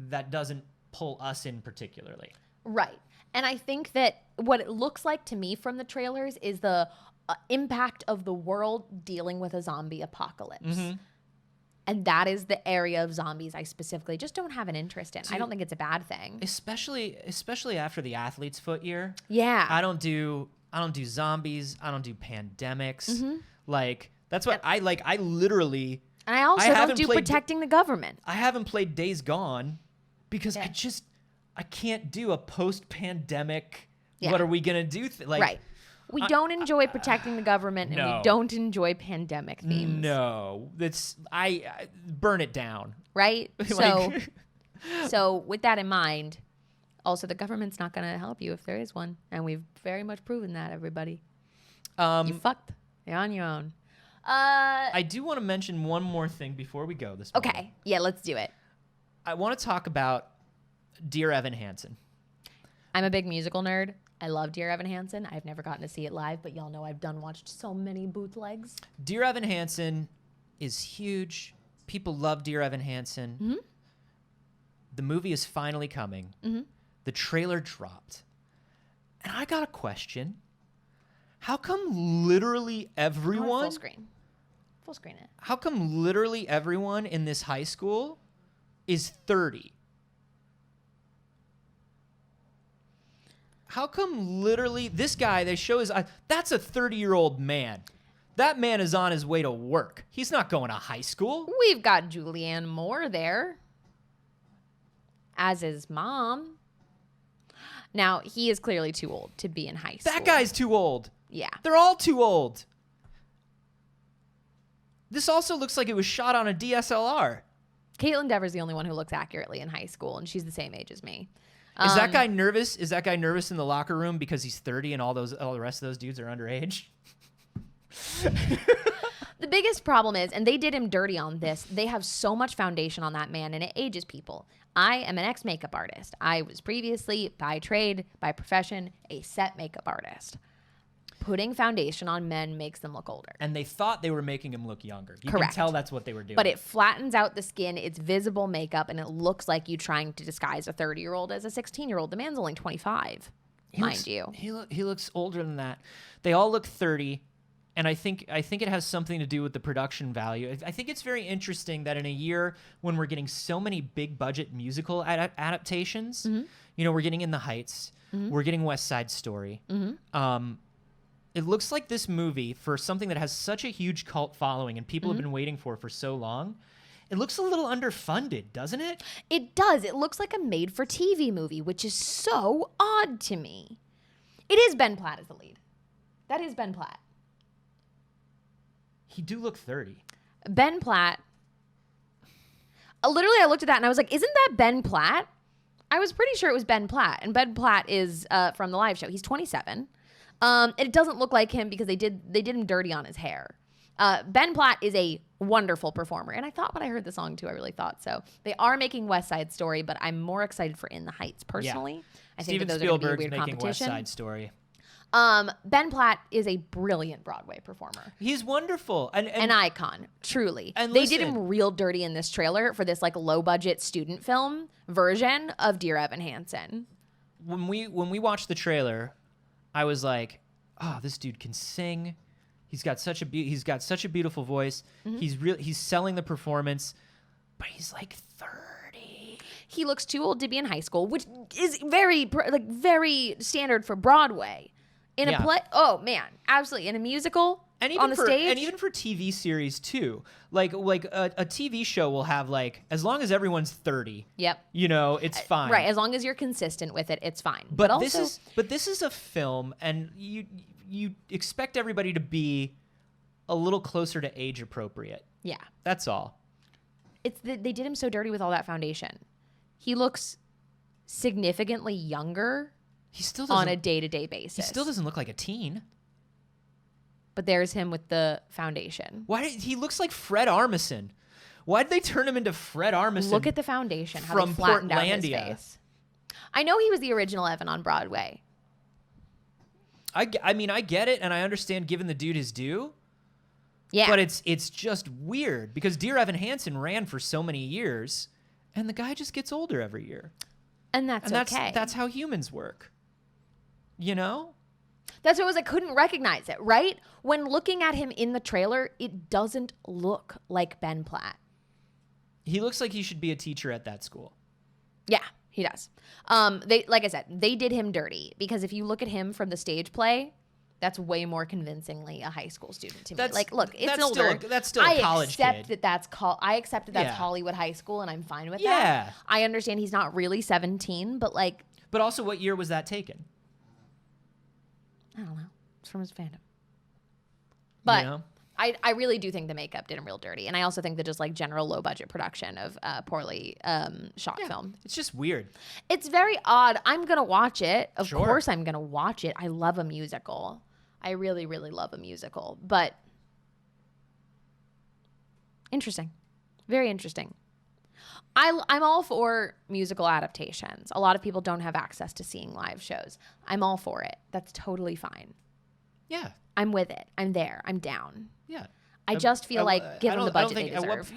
that doesn't pull us in particularly. Right. And I think that what it looks like to me from the trailers is the impact of the world dealing with a zombie apocalypse. Mm-hmm. And that is the area of zombies I specifically just don't have an interest in. I don't think it's a bad thing. Especially after the athlete's foot year. Yeah. I don't do zombies. I don't do pandemics. Like that's what I like. I literally. And I also don't do protecting the government. I haven't played Days Gone because I can't do a post-pandemic. Yeah. What are we gonna do? Right. We don't enjoy protecting the government, and No. we don't enjoy pandemic themes. No, that's I burn it down. Right? Like- So with that in mind, also the government's not going to help you if there is one, and we've very much proven that, everybody. You fucked. You're on your own. I do want to mention one more thing before we go this morning. Okay. Yeah, let's do it. I want to talk about Dear Evan Hansen. I'm a big musical nerd. I love Dear Evan Hansen. I've never gotten to see it live, but y'all know I've watched so many bootlegs. Dear Evan Hansen is huge. People love Dear Evan Hansen. Mm-hmm. The movie is finally coming. Mm-hmm. The trailer dropped. And I got a question. How come literally everyone... Full screen. Full screen it. How come literally everyone in this high school is 30? How come literally this guy, they show his eyes, that's a 30-year-old man. That man is on his way to work. He's not going to high school. We've got Julianne Moore there as his mom. Now, he is clearly too old to be in high school. That guy's too old. Yeah. They're all too old. This also looks like it was shot on a DSLR. Caitlin Dever's the only one who looks accurately in high school, and she's the same age as me. Is that guy nervous? Is that guy nervous in the locker room because he's 30 and all the rest of those dudes are underage? The biggest problem is, and they did him dirty on this, they have so much foundation on that man, and it ages people. I am an ex-makeup artist. I was previously, by trade, by profession, a set makeup artist. Putting foundation on men makes them look older. And they thought they were making him look younger. You Correct. can tell that's what they were doing. But it flattens out the skin, it's visible makeup, and it looks like you trying to disguise a 30-year-old as a 16-year-old. The man's only 25, mind you. He looks older than that. They all look 30. And I think it has something to do with the production value. I think it's very interesting that in a year when we're getting so many big budget musical adaptations, you know, we're getting In the Heights, we're getting West Side Story. It looks like this movie, for something that has such a huge cult following and people have been waiting for so long, it looks a little underfunded, doesn't it? It does. It looks like a made-for-TV movie, which is so odd to me. It is Ben Platt as the lead. That is Ben Platt. He do look 30. Ben Platt. Literally, I looked at that and I was like, isn't that Ben Platt? I was pretty sure it was Ben Platt. And Ben Platt is from the live show. He's 27. It doesn't look like him because they did him dirty on his hair. Ben Platt is a wonderful performer. And I thought when I heard the song too, I really thought so. They are making West Side Story, but I'm more excited for In the Heights personally. Yeah. I think Steven that those are going to be a Spielberg's weird making West competition. Side Story. Ben Platt is a brilliant Broadway performer. He's wonderful. An icon, truly. And they did listen- him real dirty in this trailer for this like low budget student film version of Dear Evan Hansen. When we watched the trailer, I was like, "Oh, this dude can sing. He's got such a beautiful voice. He's selling the performance, but he's like 30." He looks too old to be in high school, which is very standard for Broadway. In Yeah. a play, oh man, absolutely. In a musical, And even on the stage, and even for TV series too. Like a TV show will have like, as long as everyone's 30, yep, you know, it's fine. right. As long as you're consistent with it, it's fine. But also, this is a film, and you expect everybody to be a little closer to age appropriate. yeah, That's all. they did him so dirty with all that foundation. He looks significantly younger He still on doesn't. a day-to-day basis. He still doesn't look like a teen. But there's him with the foundation. He looks like Fred Armisen? Why did they turn him into Fred Armisen? Look at the foundation, how from they flattened out his Portlandia. face. I know he was the original Evan on Broadway. I mean, I get it, and I understand giving the dude his due. Yeah. But it's just weird because Dear Evan Hansen ran for so many years, and the guy just gets older every year. and that's And okay. that's how humans work. You know? That's what it was. I couldn't recognize it, right? When looking at him in the trailer, it doesn't look like Ben Platt. He looks like he should be a teacher at that school. Yeah, he does. Like I said, they did him dirty because if you look at him from the stage play, that's way more convincingly a high school student to me. That's- Like, look, it's that's older. still a college accept kid. I accept that that's Yeah. Hollywood high school, and I'm fine with Yeah. that. I understand he's not really 17, but like, But also, what year was that taken? I don't know, It's from his fandom. But You know? I really do think the makeup did him real dirty. And I also think that just like general low budget production of poorly shot film. It's just weird. It's very odd. I'm going to watch it. Of Sure. course I'm going to watch it. I love a musical. I really, really love a musical. But interesting. Very interesting. I'm all for musical adaptations. A lot of people don't have access to seeing live shows. I'm all for it. That's totally fine. Yeah. I'm with it. I'm there. I'm down. Yeah. I just feel like give them the budget they deserve.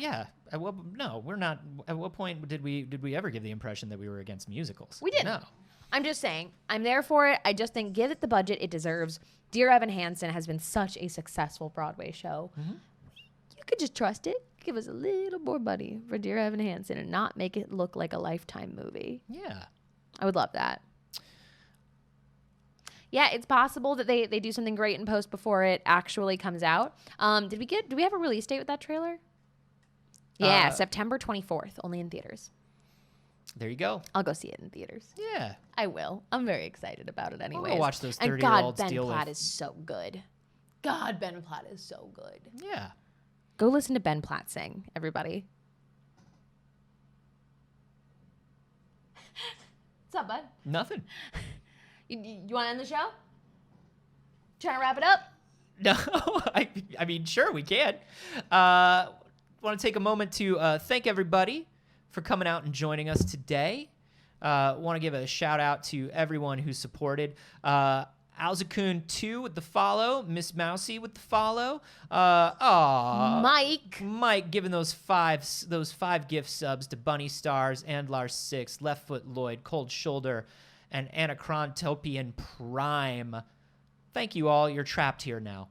No, we're not. At what point did we ever give the impression that we were against musicals? We didn't. No. I'm just saying, I'm there for it. I just think give it the budget it deserves. Dear Evan Hansen has been such a successful Broadway show. Mm-hmm. You could just trust it. Give us a little more money for Dear Evan Hansen and not make it look like a Lifetime movie. Yeah. I would love that. Yeah, it's possible that they do something great in post before it actually comes out. Did we have a release date with that trailer? Yeah, September 24th, only in theaters. There you go. I'll go see it in theaters. Yeah. I will. I'm very excited about it anyway. I'll watch those And 30-year-olds God, Ben deal Platt with. is so good. God, Ben Platt is so good. Yeah. Go listen to Ben Platt sing, everybody. What's up, bud? Nothing. You want to end the show? Trying to wrap it up? No, I mean, sure, we can. Want to take a moment to thank everybody for coming out and joining us today. Want to give a shout out to everyone who supported. Alzakun2 with the follow. Miss Mousy with the follow. Mike giving those five gift subs to Bunny Stars and Lars6, Left Foot Lloyd, Cold Shoulder, and Anachrontopian Prime. Thank you all. You're trapped here now.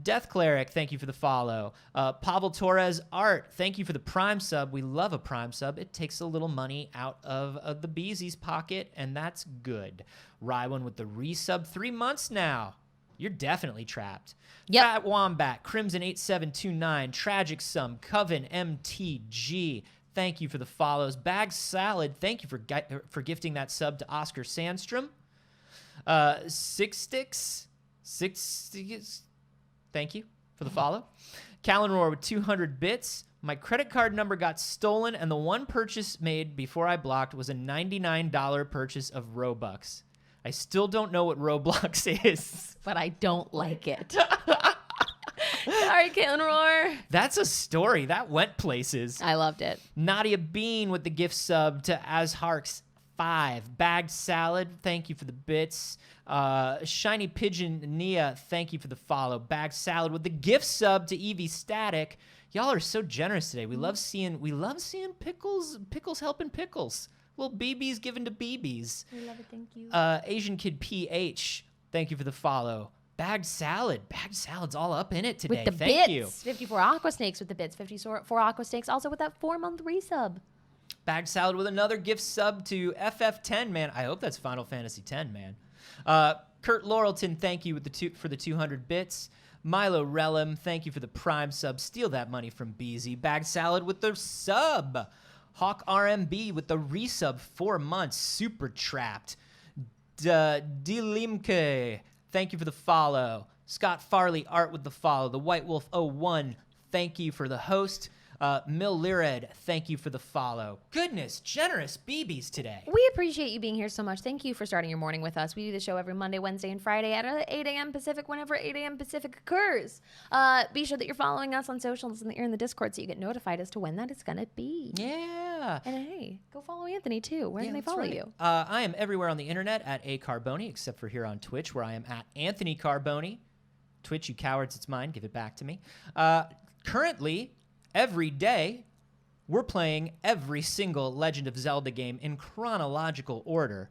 Death Cleric, thank you for the follow. Pavel Torres Art, thank you for the Prime sub. We love a Prime sub. It takes a little money out of the Beezy's pocket, and that's good. Rywan with the resub, 3 months now. You're definitely trapped. Yep. Fat Wombat, Crimson 8729, Tragic Sum, Coven MTG. Thank you for the follows. Bag Salad, thank you for gifting that sub to Oscar Sandstrom. Six Sticks, thank you for the follow. Callan Roar with 200 bits. My credit card number got stolen, and the one purchase made before I blocked was a $99 purchase of Robux. I still don't know what Roblox is. But I don't like it. Sorry, Caitlin Roar. That's a story. That went places. I loved it. Nadia Bean with the gift sub to Azharks 5. Bagged Salad, thank you for the bits. Shiny Pigeon Nia, thank you for the follow. Bagged Salad with the gift sub to Evie Static. Y'all are so generous today. We love seeing pickles helping pickles. Little BBs given to BBs. We love it, thank you. Asian Kid PH, thank you for the follow. Bagged Salad's all up in it today. With the Thank bits. you. 54 Aqua Snakes with the bits. 54 Aqua Snakes also with that 4-month resub. Bagged Salad with another gift sub to FF10, man. I hope that's Final Fantasy X, man. Kurt Laurelton, thank you for the 200 bits. Milo Relum, thank you for the Prime sub. Steal that money from BZ. Bagged Salad with the sub. Hawk RMB with the resub, 4 months. Super trapped. Dilimke, thank you for the follow. Scott Farley Art with the follow. The White Wolf 01, thank you for the host. Mill Lired, thank you for the follow. Goodness, generous BBs today. We appreciate you being here so much. Thank you for starting your morning with us. We do the show every Monday, Wednesday, and Friday at 8 a.m. Pacific, whenever 8 a.m. Pacific occurs. Be sure that you're following us on socials and that you're in the Discord so you get notified as to when that is going to be. Yeah. And hey, go follow Anthony too. Where can they follow you? I am everywhere on the internet at Carboni, except for here on Twitch, where I am at Anthony Carboni. Twitch, you cowards, it's mine. Give it back to me. Currently, every day, we're playing every single Legend of Zelda game in chronological order,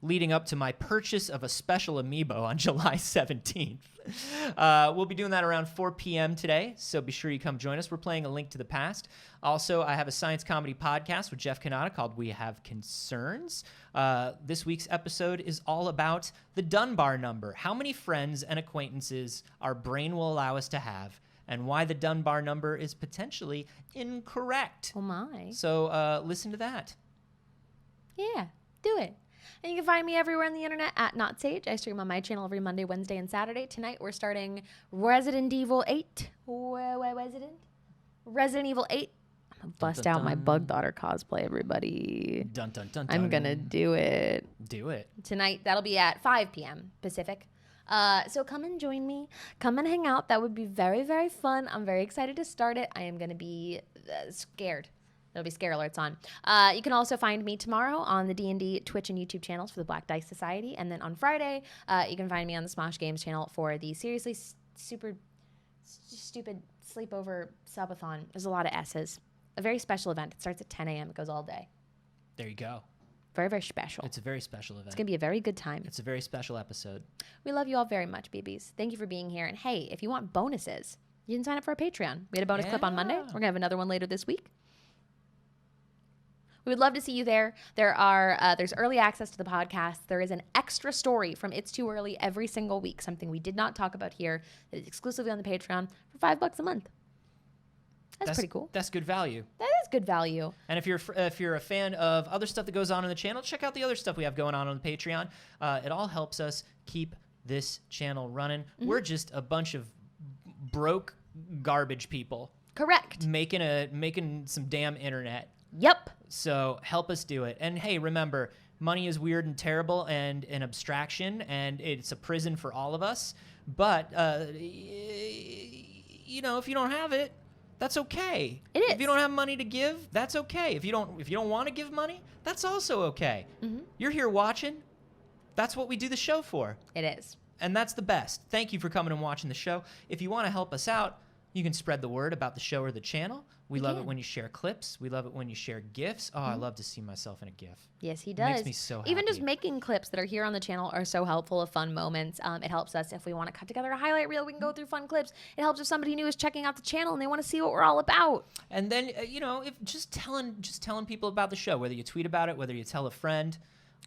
leading up to my purchase of a special amiibo on July 17th. We'll be doing that around 4 p.m. today, so be sure you come join us. We're playing A Link to the Past. Also, I have a science comedy podcast with Jeff Kanata called We Have Concerns. This week's episode is all about the Dunbar number, how many friends and acquaintances our brain will allow us to have, and why the Dunbar number is potentially incorrect. Oh my. So listen to that. Yeah, do it. And you can find me everywhere on the internet at Not Saige. I stream on my channel every Monday, Wednesday, and Saturday. Tonight we're starting Resident Evil 8. Resident Evil 8. I'm gonna bust dun, out my dun. Bug Daughter cosplay, everybody. Dun, dun, dun, I'm dun. gonna do it. Do it. Tonight, that'll be at 5 p.m. Pacific. So come and join me. Come and hang out. That would be very, very fun. I'm very excited to start it. I am going to be scared. There'll be scare alerts on. You can also find me tomorrow on the D&D Twitch and YouTube channels for the Black Dice Society. And then on Friday, you can find me on the Smosh Games channel for the seriously super stupid sleepover subathon. There's a lot of S's. A very special event. It starts at 10 a.m. It goes all day. There you go. Very, very special. It's a very special event. It's going to be a very good time. It's a very special episode. We love you all very much, BBs. Thank you for being here. And hey, if you want bonuses, you can sign up for our Patreon. We had a bonus clip on Monday. We're going to have another one later this week. We would love to see you there. There's early access to the podcast. There is an extra story from It's Too Early every single week, something we did not talk about here that is exclusively on the Patreon for $5 a month. That's pretty cool. That's good value. That is good value. And if you're a fan of other stuff that goes on the channel, check out the other stuff we have going on the Patreon. It all helps us keep this channel running. Mm-hmm. We're just a bunch of broke garbage people Correct. making some damn internet. Yep. So help us do it. And hey, remember, money is weird and terrible and an abstraction, and it's a prison for all of us. But you know, if you don't have it, that's okay. It is. If you don't have money to give, that's okay. If you don't want to give money, that's also okay. Mm-hmm. You're here watching. That's what we do the show for. It is. And that's the best. Thank you for coming and watching the show. If you want to help us out, you can spread the word about the show or the channel. We love it when you share clips. We love it when you share GIFs. Oh, I love to see myself in a GIF. Yes, he does. Makes me so happy. Even just making clips that are here on the channel are so helpful of fun moments. It helps us if we want to cut together a highlight reel. We can go through fun clips. It helps if somebody new is checking out the channel and they want to see what we're all about. And then you know, if just telling people about the show, whether you tweet about it, whether you tell a friend,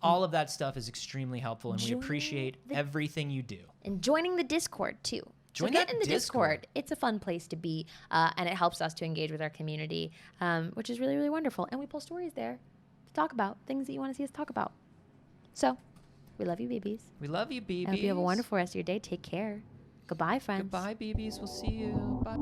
all of that stuff is extremely helpful, and we appreciate everything you do. And joining the Discord too. Join so get that in the Discord. Discord. It's a fun place to be, and it helps us to engage with our community, which is really, really wonderful. And we pull stories there to talk about things that you want to see us talk about. So, we love you, BBs. We love you, BBs. I hope you have a wonderful rest of your day. Take care. Goodbye, friends. Goodbye, BBs. We'll see you. Bye.